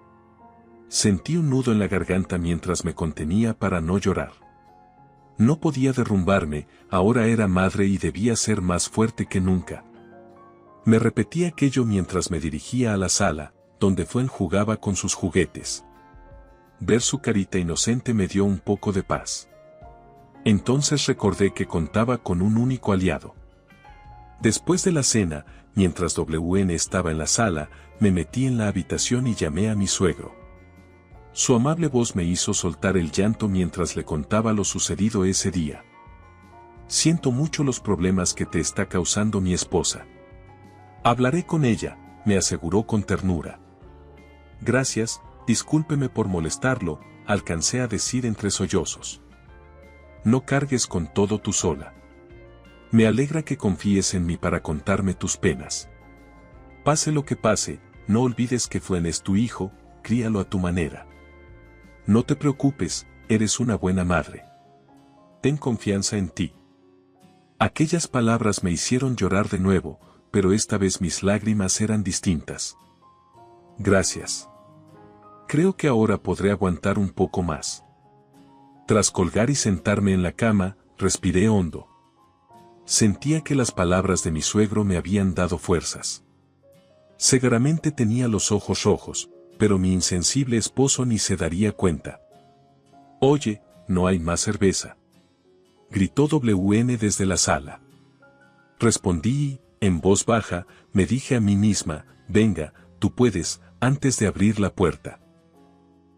Sentí un nudo en la garganta mientras me contenía para no llorar. No podía derrumbarme, ahora era madre y debía ser más fuerte que nunca. Me repetí aquello mientras me dirigía a la sala, donde Flynn jugaba con sus juguetes. Ver su carita inocente me dio un poco de paz. Entonces recordé que contaba con un único aliado. Después de la cena, mientras WN estaba en la sala, me metí en la habitación y llamé a mi suegro. Su amable voz me hizo soltar el llanto mientras le contaba lo sucedido ese día. Siento mucho los problemas que te está causando mi esposa. Hablaré con ella, me aseguró con ternura. Gracias, discúlpeme por molestarlo, alcancé a decir entre sollozos. No cargues con todo tú sola. Me alegra que confíes en mí para contarme tus penas. Pase lo que pase, no olvides que Flynn es tu hijo, críalo a tu manera. No te preocupes, eres una buena madre. Ten confianza en ti. Aquellas palabras me hicieron llorar de nuevo, pero esta vez mis lágrimas eran distintas. Gracias. Creo que ahora podré aguantar un poco más. Tras colgar y sentarme en la cama, respiré hondo. Sentía que las palabras de mi suegro me habían dado fuerzas. Seguramente tenía los ojos rojos, pero mi insensible esposo ni se daría cuenta. Oye, no hay más cerveza, gritó WN desde la sala. Respondí y, en voz baja, me dije a mí misma, venga, tú puedes, antes de abrir la puerta.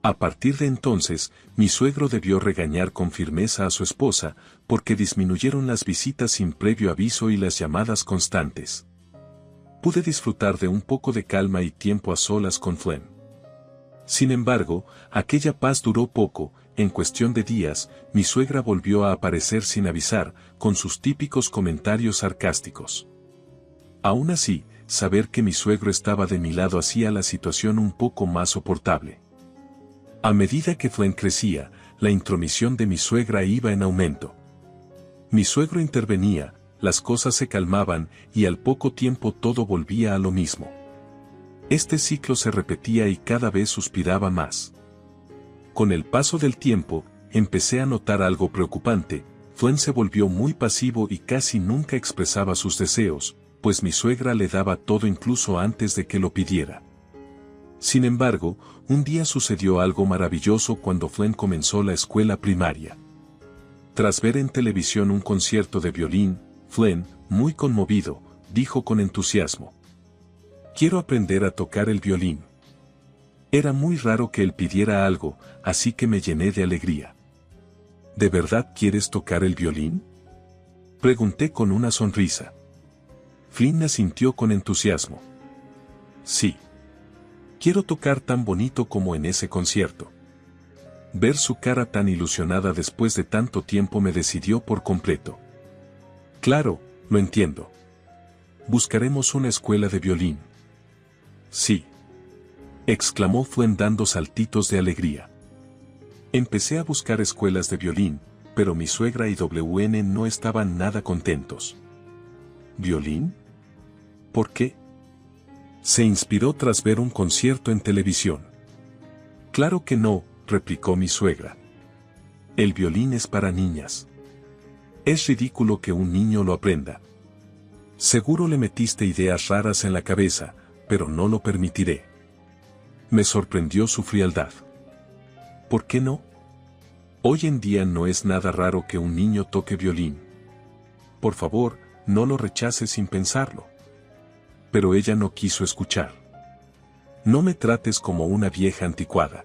A partir de entonces, mi suegro debió regañar con firmeza a su esposa, porque disminuyeron las visitas sin previo aviso y las llamadas constantes. Pude disfrutar de un poco de calma y tiempo a solas con Flynn. Sin embargo, aquella paz duró poco, en cuestión de días, mi suegra volvió a aparecer sin avisar, con sus típicos comentarios sarcásticos. Aún así, saber que mi suegro estaba de mi lado hacía la situación un poco más soportable. A medida que Flynn crecía, la intromisión de mi suegra iba en aumento. Mi suegro intervenía, las cosas se calmaban y al poco tiempo todo volvía a lo mismo. Este ciclo se repetía y cada vez suspiraba más. Con el paso del tiempo, empecé a notar algo preocupante. Flynn se volvió muy pasivo y casi nunca expresaba sus deseos, pues mi suegra le daba todo incluso antes de que lo pidiera. Sin embargo, un día sucedió algo maravilloso cuando Flynn comenzó la escuela primaria. Tras ver en televisión un concierto de violín, Flynn, muy conmovido, dijo con entusiasmo: «Quiero aprender a tocar el violín». Era muy raro que él pidiera algo, así que me llené de alegría. «¿De verdad quieres tocar el violín?», pregunté con una sonrisa. Flynn asintió con entusiasmo. «Sí. Quiero tocar tan bonito como en ese concierto». Ver su cara tan ilusionada después de tanto tiempo me decidió por completo. «Claro, lo entiendo. Buscaremos una escuela de violín». «Sí», exclamó Flynn dando saltitos de alegría. Empecé a buscar escuelas de violín, pero mi suegra y WN no estaban nada contentos. ¿Violín? ¿Por qué? Se inspiró tras ver un concierto en televisión. «Claro que no», replicó mi suegra. «El violín es para niñas. Es ridículo que un niño lo aprenda. Seguro le metiste ideas raras en la cabeza, pero no lo permitiré». Me sorprendió su frialdad. «¿Por qué no? Hoy en día no es nada raro que un niño toque violín. Por favor, no lo rechaces sin pensarlo». Pero ella no quiso escuchar. «No me trates como una vieja anticuada.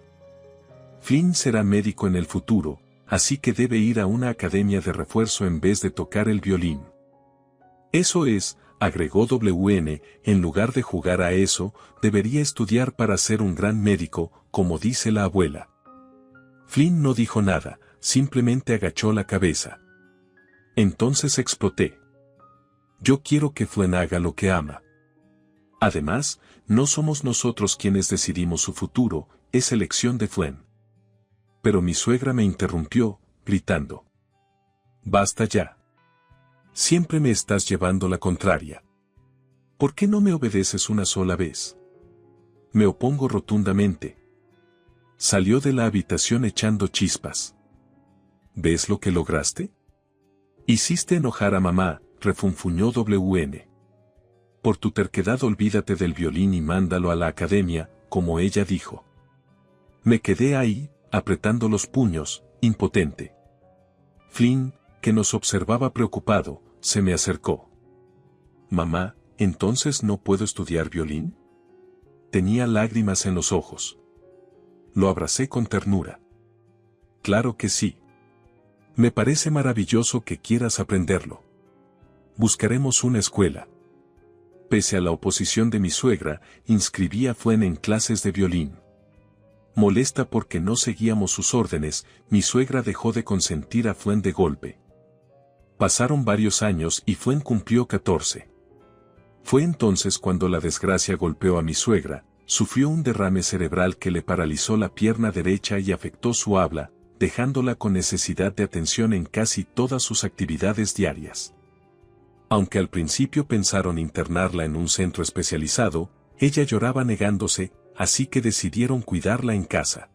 Flynn será médico en el futuro, así que debe ir a una academia de refuerzo en vez de tocar el violín». «Eso es», agregó WN, «en lugar de jugar a eso, debería estudiar para ser un gran médico, como dice la abuela». Flynn no dijo nada, simplemente agachó la cabeza. Entonces exploté. «Yo quiero que Flynn haga lo que ama. Además, no somos nosotros quienes decidimos su futuro, es elección de Flynn». Pero mi suegra me interrumpió, gritando: «Basta ya. Siempre me estás llevando la contraria. ¿Por qué no me obedeces una sola vez?». Me opongo rotundamente. Salió de la habitación echando chispas. «¿Ves lo que lograste? Hiciste enojar a mamá», refunfuñó WN. «Por tu terquedad olvídate del violín y mándalo a la academia», como ella dijo. Me quedé ahí, apretando los puños, impotente. Flynn, que nos observaba preocupado, se me acercó. «Mamá, ¿entonces no puedo estudiar violín?». Tenía lágrimas en los ojos. Lo abracé con ternura. «Claro que sí. Me parece maravilloso que quieras aprenderlo. Buscaremos una escuela». Pese a la oposición de mi suegra, inscribí a Flynn en clases de violín. Molesta porque no seguíamos sus órdenes, mi suegra dejó de consentir a Flynn de golpe. Pasaron varios años y Flynn cumplió 14. Fue entonces cuando la desgracia golpeó a mi suegra, sufrió un derrame cerebral que le paralizó la pierna derecha y afectó su habla, dejándola con necesidad de atención en casi todas sus actividades diarias. Aunque al principio pensaron internarla en un centro especializado, ella lloraba negándose, así que decidieron cuidarla en casa.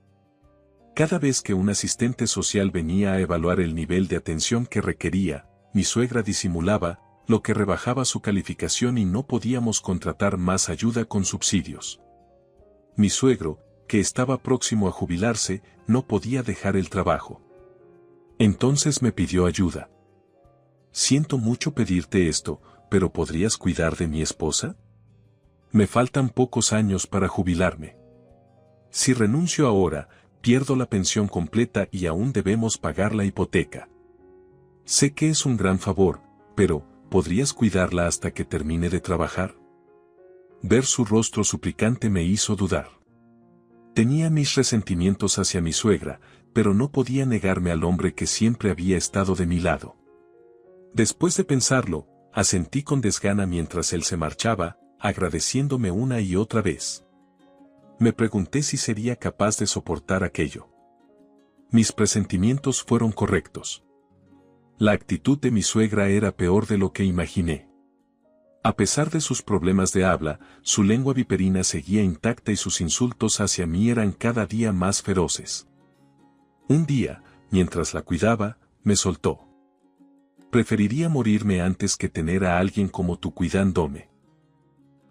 Cada vez que un asistente social venía a evaluar el nivel de atención que requería, mi suegra disimulaba, lo que rebajaba su calificación y no podíamos contratar más ayuda con subsidios. Mi suegro, que estaba próximo a jubilarse, no podía dejar el trabajo. Entonces me pidió ayuda. «Siento mucho pedirte esto, pero ¿podrías cuidar de mi esposa? Me faltan pocos años para jubilarme. Si renuncio ahora, pierdo la pensión completa y aún debemos pagar la hipoteca. Sé que es un gran favor, pero ¿podrías cuidarla hasta que termine de trabajar?». Ver su rostro suplicante me hizo dudar. Tenía mis resentimientos hacia mi suegra, pero no podía negarme al hombre que siempre había estado de mi lado. Después de pensarlo, asentí con desgana mientras él se marchaba, agradeciéndome una y otra vez. Me pregunté si sería capaz de soportar aquello. Mis presentimientos fueron correctos. La actitud de mi suegra era peor de lo que imaginé. A pesar de sus problemas de habla, su lengua viperina seguía intacta y sus insultos hacia mí eran cada día más feroces. Un día, mientras la cuidaba, me soltó: «Preferiría morirme antes que tener a alguien como tú cuidándome».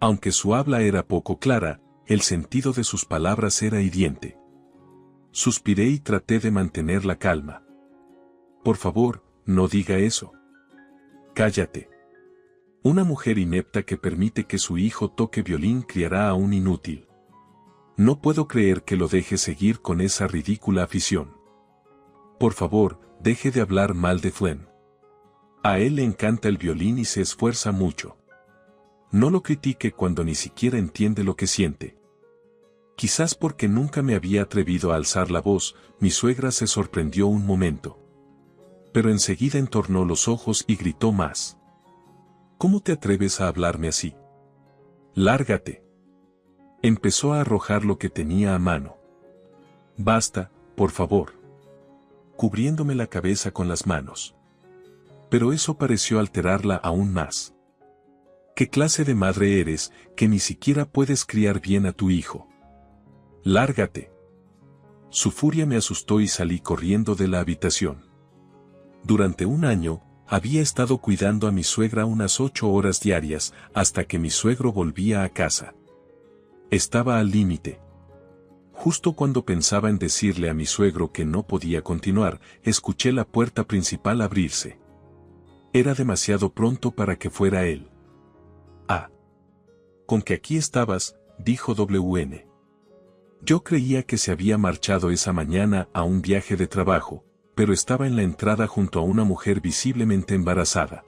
Aunque su habla era poco clara, el sentido de sus palabras era hiriente. Suspiré y traté de mantener la calma. Por favor, no diga eso. Cállate. Una mujer inepta que permite que su hijo toque violín criará a un inútil. No puedo creer que lo deje seguir con esa ridícula afición. Por favor, deje de hablar mal de Flynn. A él le encanta el violín y se esfuerza mucho. No lo critique cuando ni siquiera entiende lo que siente. Quizás porque nunca me había atrevido a alzar la voz, mi suegra se sorprendió un momento. Pero enseguida entornó los ojos y gritó más. ¿Cómo te atreves a hablarme así? Lárgate. Empezó a arrojar lo que tenía a mano. Basta, por favor. Cubriéndome la cabeza con las manos. Pero eso pareció alterarla aún más. ¿Qué clase de madre eres, que ni siquiera puedes criar bien a tu hijo? Lárgate. Su furia me asustó y salí corriendo de la habitación. Durante un año, había estado cuidando a mi suegra unas 8 horas diarias, hasta que mi suegro volvía a casa. Estaba al límite. Justo cuando pensaba en decirle a mi suegro que no podía continuar, escuché la puerta principal abrirse. Era demasiado pronto para que fuera él. Ah. Con que aquí estabas, dijo WN. Yo creía que se había marchado esa mañana a un viaje de trabajo, pero estaba en la entrada junto a una mujer visiblemente embarazada.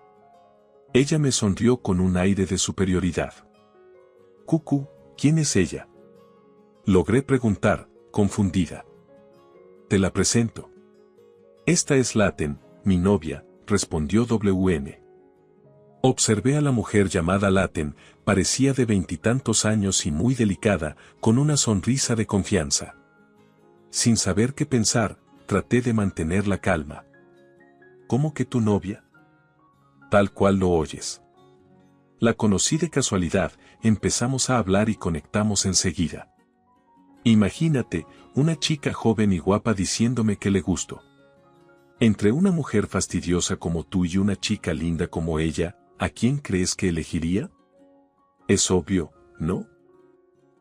Ella me sonrió con un aire de superioridad. Cucu, ¿quién es ella? Logré preguntar, confundida. Te la presento. Esta es Laten, mi novia, respondió WN. Observé a la mujer llamada Laten, parecía de 20 y tantos años y muy delicada, con una sonrisa de confianza. Sin saber qué pensar, traté de mantener la calma. ¿Cómo que tu novia? Tal cual lo oyes. La conocí de casualidad, empezamos a hablar y conectamos enseguida. Imagínate, una chica joven y guapa diciéndome que le gusto. Entre una mujer fastidiosa como tú y una chica linda como ella, ¿a quién crees que elegiría? Es obvio, ¿no?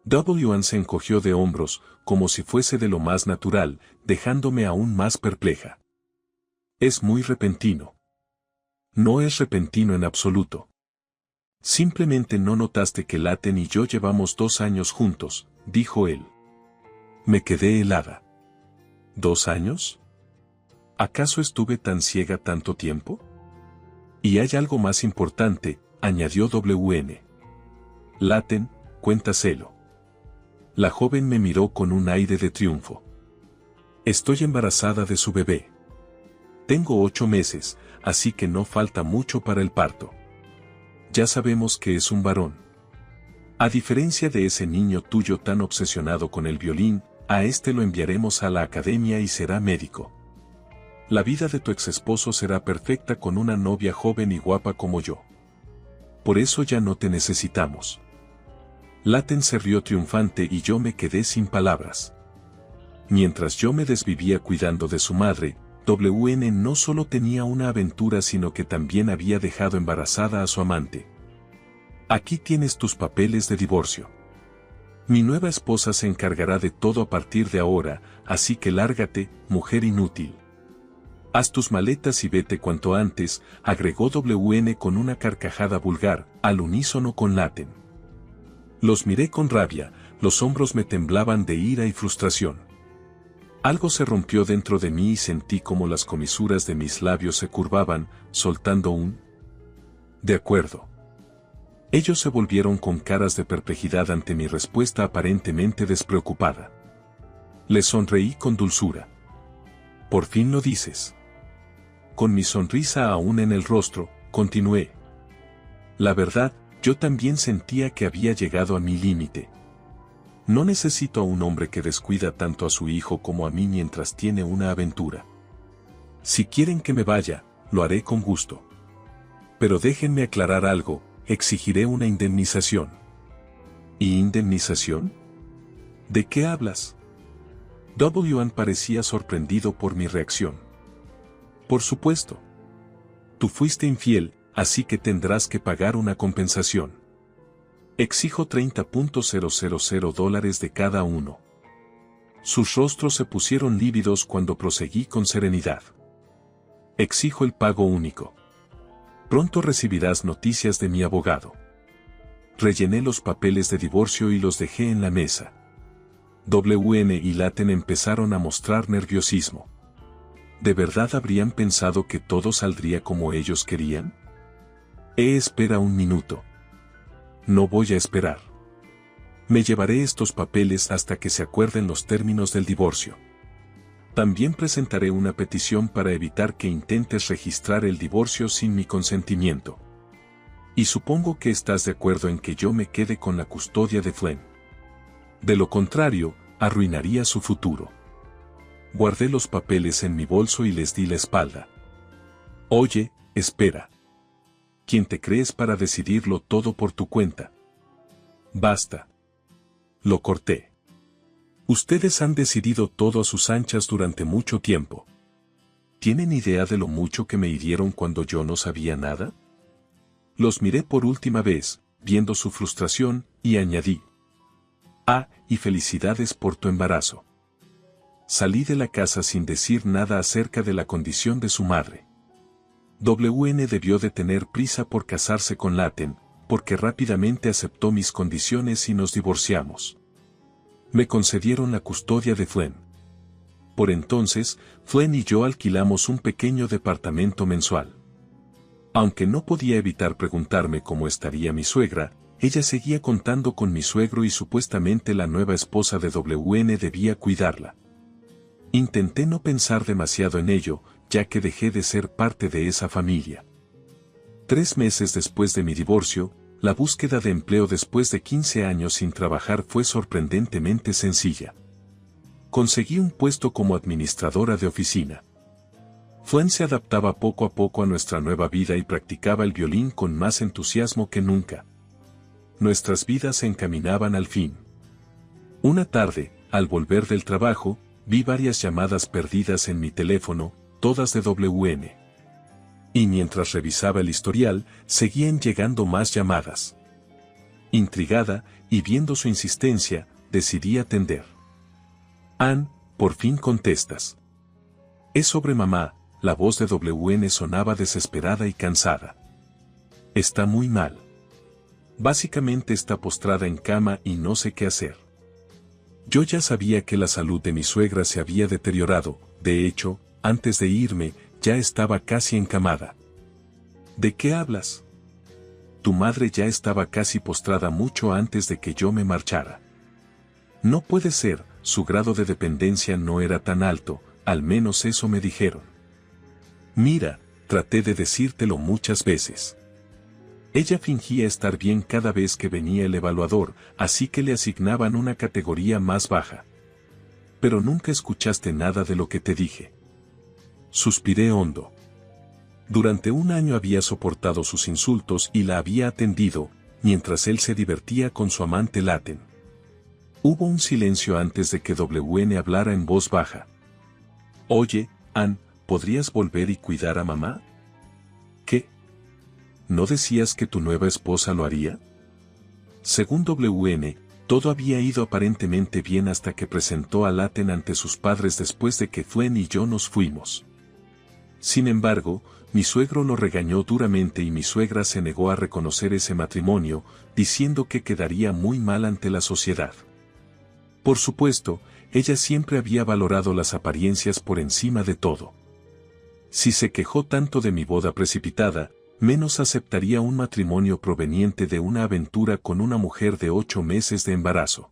WN se encogió de hombros, como si fuese de lo más natural, dejándome aún más perpleja. Es muy repentino. No es repentino en absoluto. Simplemente no notaste que Laten y yo llevamos 2 años juntos, dijo él. Me quedé helada. ¿2 años? ¿Acaso estuve tan ciega tanto tiempo? Y hay algo más importante, añadió WN. Laten, cuéntaselo. La joven me miró con un aire de triunfo. Estoy embarazada de su bebé. Tengo 8 meses, así que no falta mucho para el parto. Ya sabemos que es un varón. A diferencia de ese niño tuyo tan obsesionado con el violín, a este lo enviaremos a la academia y será médico. La vida de tu exesposo será perfecta con una novia joven y guapa como yo. Por eso ya no te necesitamos. Laten se rió triunfante y yo me quedé sin palabras. Mientras yo me desvivía cuidando de su madre, WN no solo tenía una aventura sino que también había dejado embarazada a su amante. Aquí tienes tus papeles de divorcio. Mi nueva esposa se encargará de todo a partir de ahora, así que lárgate, mujer inútil. Haz tus maletas y vete cuanto antes, agregó WN con una carcajada vulgar, al unísono con Laten. Los miré con rabia, los hombros me temblaban de ira y frustración. Algo se rompió dentro de mí y sentí como las comisuras de mis labios se curvaban, soltando un «de acuerdo». Ellos se volvieron con caras de perplejidad ante mi respuesta aparentemente despreocupada. Les sonreí con dulzura. «Por fin lo dices». Con mi sonrisa aún en el rostro, continué. La verdad, yo también sentía que había llegado a mi límite. No necesito a un hombre que descuida tanto a su hijo como a mí mientras tiene una aventura. Si quieren que me vaya, lo haré con gusto. Pero déjenme aclarar algo, exigiré una indemnización. ¿Y indemnización? ¿De qué hablas? WN parecía sorprendido por mi reacción. Por supuesto. Tú fuiste infiel, así que tendrás que pagar una compensación. Exijo $30,000 de cada uno. Sus rostros se pusieron lívidos cuando proseguí con serenidad. Exijo el pago único. Pronto recibirás noticias de mi abogado. Rellené los papeles de divorcio y los dejé en la mesa. WN y Laten empezaron a mostrar nerviosismo. ¿De verdad habrían pensado que todo saldría como ellos querían? Espera un minuto. No voy a esperar. Me llevaré estos papeles hasta que se acuerden los términos del divorcio. También presentaré una petición para evitar que intentes registrar el divorcio sin mi consentimiento. Y supongo que estás de acuerdo en que yo me quede con la custodia de Flynn. De lo contrario, arruinaría su futuro. Guardé los papeles en mi bolso y les di la espalda. Oye, espera. ¿Quién te crees para decidirlo todo por tu cuenta? Basta. Lo corté. Ustedes han decidido todo a sus anchas durante mucho tiempo. ¿Tienen idea de lo mucho que me hirieron cuando yo no sabía nada? Los miré por última vez, viendo su frustración, y añadí. Ah, y felicidades por tu embarazo. Salí de la casa sin decir nada acerca de la condición de su madre. WN debió de tener prisa por casarse con Laten, porque rápidamente aceptó mis condiciones y nos divorciamos. Me concedieron la custodia de Flynn. Por entonces, Flynn y yo alquilamos un pequeño departamento mensual. Aunque no podía evitar preguntarme cómo estaría mi suegra, ella seguía contando con mi suegro y supuestamente la nueva esposa de WN debía cuidarla. Intenté no pensar demasiado en ello, ya que dejé de ser parte de esa familia. 3 meses después de mi divorcio, la búsqueda de empleo después de 15 años sin trabajar fue sorprendentemente sencilla. Conseguí un puesto como administradora de oficina. Flynn se adaptaba poco a poco a nuestra nueva vida y practicaba el violín con más entusiasmo que nunca. Nuestras vidas se encaminaban al fin. Una tarde, al volver del trabajo, vi varias llamadas perdidas en mi teléfono, todas de WN. Y mientras revisaba el historial, seguían llegando más llamadas. Intrigada, y viendo su insistencia, decidí atender. Ann, por fin contestas. Es sobre mamá, la voz de WN sonaba desesperada y cansada. Está muy mal. Básicamente está postrada en cama y no sé qué hacer. Yo ya sabía que la salud de mi suegra se había deteriorado, de hecho, antes de irme, ya estaba casi encamada. ¿De qué hablas? Tu madre ya estaba casi postrada mucho antes de que yo me marchara. No puede ser, su grado de dependencia no era tan alto, al menos eso me dijeron. Mira, traté de decírtelo muchas veces. Ella fingía estar bien cada vez que venía el evaluador, así que le asignaban una categoría más baja. Pero nunca escuchaste nada de lo que te dije. Suspiré hondo. Durante 1 año había soportado sus insultos y la había atendido, mientras él se divertía con su amante Laten. Hubo un silencio antes de que WN hablara en voz baja. Oye, Ann, ¿podrías volver y cuidar a mamá? ¿Qué? ¿No decías que tu nueva esposa lo haría? Según WN, todo había ido aparentemente bien hasta que presentó a Laten ante sus padres después de que Flynn y yo nos fuimos. Sin embargo, mi suegro lo regañó duramente y mi suegra se negó a reconocer ese matrimonio, diciendo que quedaría muy mal ante la sociedad. Por supuesto, ella siempre había valorado las apariencias por encima de todo. Si se quejó tanto de mi boda precipitada, menos aceptaría un matrimonio proveniente de una aventura con una mujer de 8 meses de embarazo.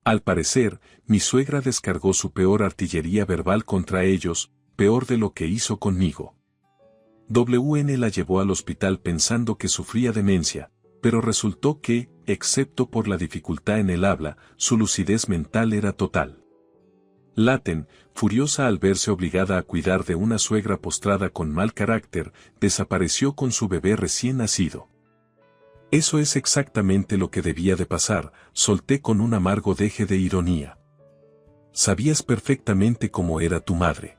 Al parecer, mi suegra descargó su peor artillería verbal contra ellos, peor de lo que hizo conmigo. WN la llevó al hospital pensando que sufría demencia, pero resultó que, excepto por la dificultad en el habla, su lucidez mental era total. Laten, furiosa al verse obligada a cuidar de una suegra postrada con mal carácter, desapareció con su bebé recién nacido. Eso es exactamente lo que debía de pasar, solté con un amargo deje de ironía. Sabías perfectamente cómo era tu madre.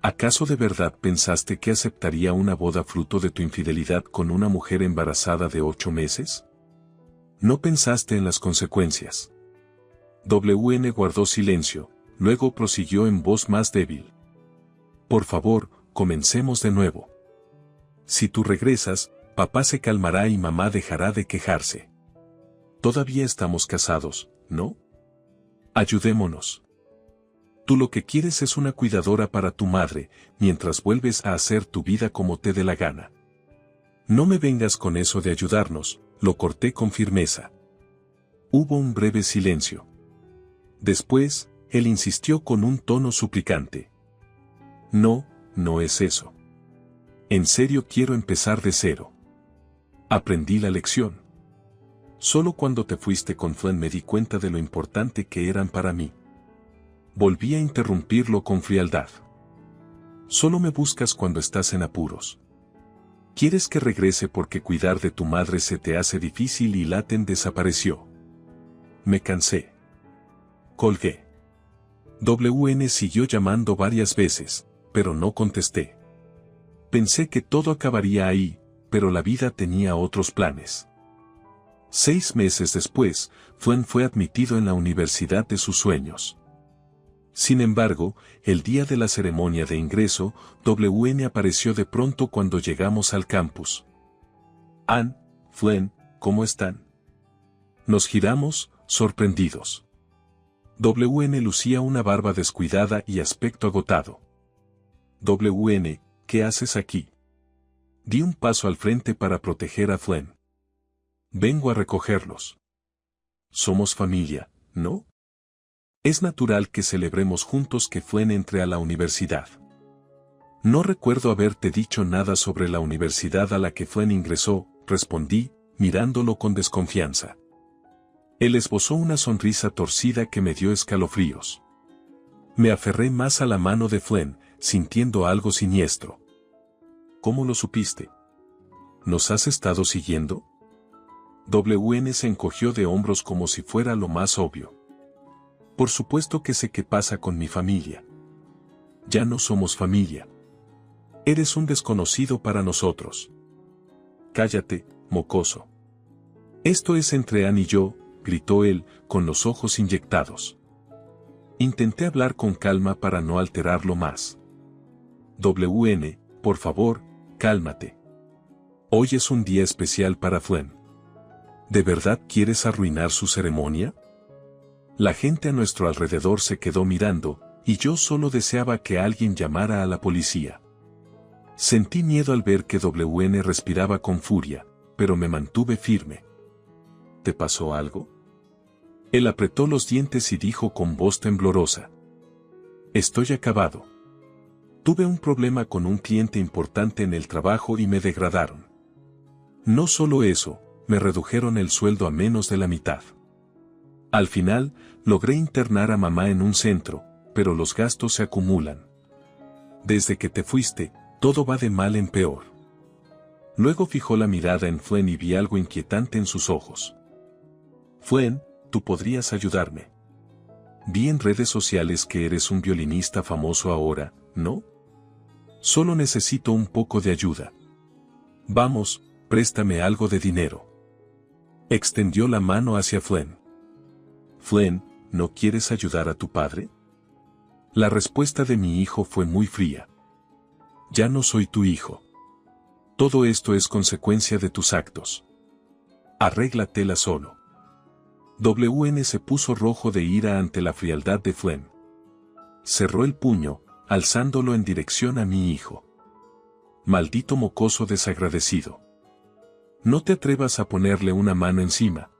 ¿Acaso de verdad pensaste que aceptaría una boda fruto de tu infidelidad con una mujer embarazada de 8 meses? No pensaste en las consecuencias. WN guardó silencio, luego prosiguió en voz más débil. Por favor, comencemos de nuevo. Si tú regresas, papá se calmará y mamá dejará de quejarse. Todavía estamos casados, ¿no? Ayudémonos. Tú lo que quieres es una cuidadora para tu madre, mientras vuelves a hacer tu vida como te dé la gana. No me vengas con eso de ayudarnos, lo corté con firmeza. Hubo un breve silencio. Después, él insistió con un tono suplicante. No, no es eso. En serio quiero empezar de cero. Aprendí la lección. Solo cuando te fuiste con Flynn me di cuenta de lo importante que eran para mí. Volví a interrumpirlo con frialdad. Solo me buscas cuando estás en apuros. ¿Quieres que regrese porque cuidar de tu madre se te hace difícil y Laten desapareció? Me cansé. Colgué. WN siguió llamando varias veces, pero no contesté. Pensé que todo acabaría ahí, pero la vida tenía otros planes. 6 meses después, Flynn fue admitido en la universidad de sus sueños. Sin embargo, el día de la ceremonia de ingreso, WN apareció de pronto cuando llegamos al campus. Ann, Flynn, ¿cómo están? Nos giramos, sorprendidos. WN lucía una barba descuidada y aspecto agotado. WN, ¿qué haces aquí? Di un paso al frente para proteger a Flynn. Vengo a recogerlos. Somos familia, ¿no? Es natural que celebremos juntos que Flynn entre a la universidad. No recuerdo haberte dicho nada sobre la universidad a la que Flynn ingresó, respondí, mirándolo con desconfianza. Él esbozó una sonrisa torcida que me dio escalofríos. Me aferré más a la mano de Flynn, sintiendo algo siniestro. ¿Cómo lo supiste? ¿Nos has estado siguiendo? WN se encogió de hombros como si fuera lo más obvio. Por supuesto que sé qué pasa con mi familia. Ya no somos familia. Eres un desconocido para nosotros. Cállate, mocoso. Esto es entre Ann y yo, gritó él, con los ojos inyectados. Intenté hablar con calma para no alterarlo más. WN, por favor, cálmate. Hoy es un día especial para Flynn. ¿De verdad quieres arruinar su ceremonia? La gente a nuestro alrededor se quedó mirando, y yo solo deseaba que alguien llamara a la policía. Sentí miedo al ver que WN respiraba con furia, pero me mantuve firme. ¿Te pasó algo? Él apretó los dientes y dijo con voz temblorosa. Estoy acabado. Tuve un problema con un cliente importante en el trabajo y me degradaron. No solo eso, me redujeron el sueldo a menos de la mitad. Al final, logré internar a mamá en un centro, pero los gastos se acumulan. Desde que te fuiste, todo va de mal en peor. Luego fijó la mirada en Flynn y vi algo inquietante en sus ojos. Flynn, tú podrías ayudarme. Vi en redes sociales que eres un violinista famoso ahora, ¿no? Solo necesito un poco de ayuda. Vamos, préstame algo de dinero. Extendió la mano hacia Flynn. Flynn, ¿no quieres ayudar a tu padre? La respuesta de mi hijo fue muy fría. Ya no soy tu hijo. Todo esto es consecuencia de tus actos. Arréglatela solo. WN se puso rojo de ira ante la frialdad de Flynn. Cerró el puño, alzándolo en dirección a mi hijo. Maldito mocoso desagradecido. No te atrevas a ponerle una mano encima.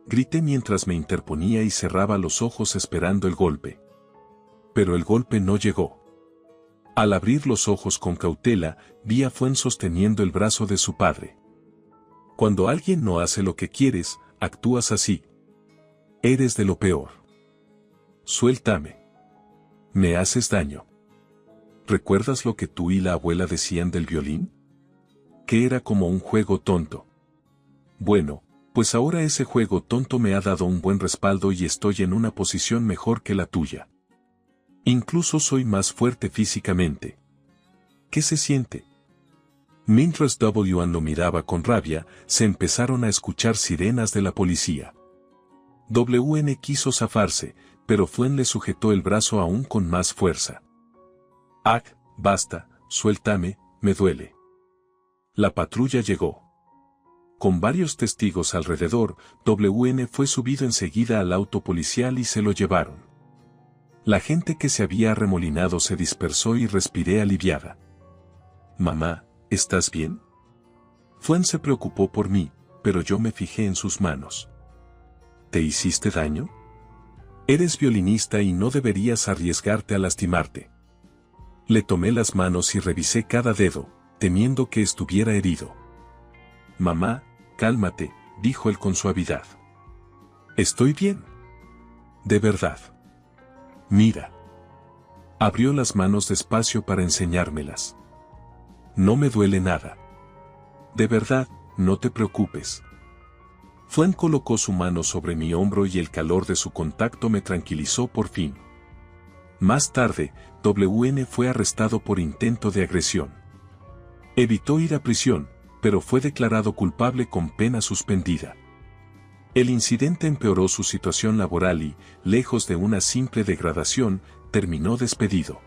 Grité mientras me interponía y cerraba los ojos esperando el golpe. Pero el golpe no llegó. Al abrir los ojos con cautela, vi a Flynn sosteniendo el brazo de su padre. Cuando alguien no hace lo que quieres, actúas así. Eres de lo peor. Suéltame. Me haces daño. ¿Recuerdas lo que tú y la abuela decían del violín? Que era como un juego tonto. Bueno, pues ahora ese juego tonto me ha dado un buen respaldo y estoy en una posición mejor que la tuya. Incluso soy más fuerte físicamente. ¿Qué se siente? Mientras WN lo miraba con rabia, se empezaron a escuchar sirenas de la policía. WN quiso zafarse, pero Flynn le sujetó el brazo aún con más fuerza. Basta, suéltame, me duele. La patrulla llegó. Con varios testigos alrededor, WN fue subido enseguida al auto policial y se lo llevaron. La gente que se había arremolinado se dispersó y respiré aliviada. Mamá, ¿estás bien? Fuen se preocupó por mí, pero yo me fijé en sus manos. ¿Te hiciste daño? Eres violinista y no deberías arriesgarte a lastimarte. Le tomé las manos y revisé cada dedo, temiendo que estuviera herido. Mamá, cálmate, dijo él con suavidad. Estoy bien. De verdad. Mira. Abrió las manos despacio para enseñármelas. No me duele nada. De verdad, no te preocupes. Fuen colocó su mano sobre mi hombro y el calor de su contacto me tranquilizó por fin. Más tarde, WN fue arrestado por intento de agresión. Evitó ir a prisión, pero fue declarado culpable con pena suspendida. El incidente empeoró su situación laboral y, lejos de una simple degradación, terminó despedido.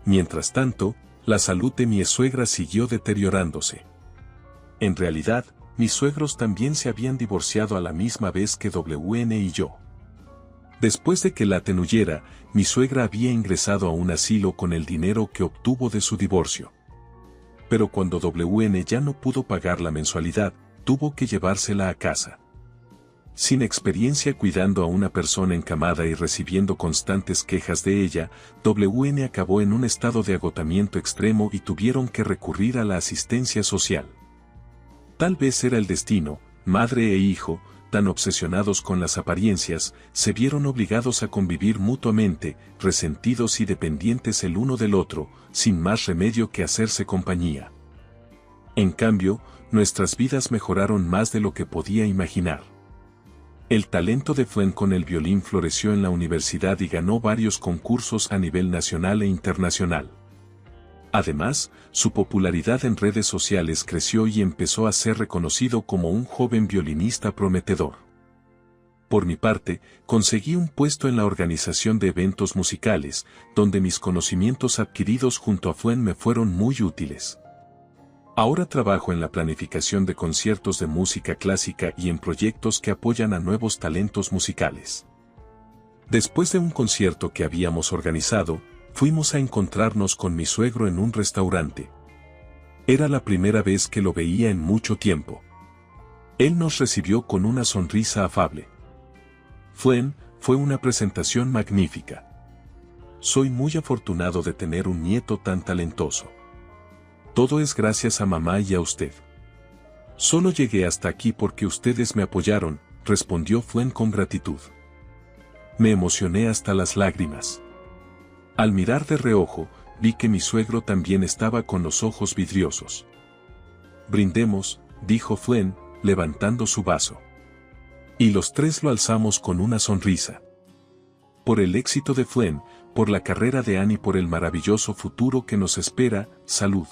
Mientras tanto, la salud de mi suegra siguió deteriorándose. En realidad, mis suegros también se habían divorciado a la misma vez que WN y yo. Después de que la tenuyera, mi suegra había ingresado a un asilo con el dinero que obtuvo de su divorcio. Pero cuando WN ya no pudo pagar la mensualidad, tuvo que llevársela a casa. Sin experiencia cuidando a una persona encamada y recibiendo constantes quejas de ella, WN acabó en un estado de agotamiento extremo y tuvieron que recurrir a la asistencia social. Tal vez era el destino, madre e hijo, tan obsesionados con las apariencias, se vieron obligados a convivir mutuamente, resentidos y dependientes el uno del otro, sin más remedio que hacerse compañía. En cambio, nuestras vidas mejoraron más de lo que podía imaginar. El talento de Fuen con el violín floreció en la universidad y ganó varios concursos a nivel nacional e internacional. Además, su popularidad en redes sociales creció y empezó a ser reconocido como un joven violinista prometedor. Por mi parte, conseguí un puesto en la organización de eventos musicales, donde mis conocimientos adquiridos junto a Fuen me fueron muy útiles. Ahora trabajo en la planificación de conciertos de música clásica y en proyectos que apoyan a nuevos talentos musicales. Después de un concierto que habíamos organizado, fuimos a encontrarnos con mi suegro en un restaurante. Era la primera vez que lo veía en mucho tiempo. Él nos recibió con una sonrisa afable. Fue una presentación magnífica. Soy muy afortunado de tener un nieto tan talentoso. Todo es gracias a mamá y a usted. Solo llegué hasta aquí porque ustedes me apoyaron, respondió Fuen con gratitud. Me emocioné hasta las lágrimas. Al mirar de reojo, vi que mi suegro también estaba con los ojos vidriosos. Brindemos, dijo Fuen, levantando su vaso. Y los tres lo alzamos con una sonrisa. Por el éxito de Fuen, por la carrera de Annie, por el maravilloso futuro que nos espera, salud.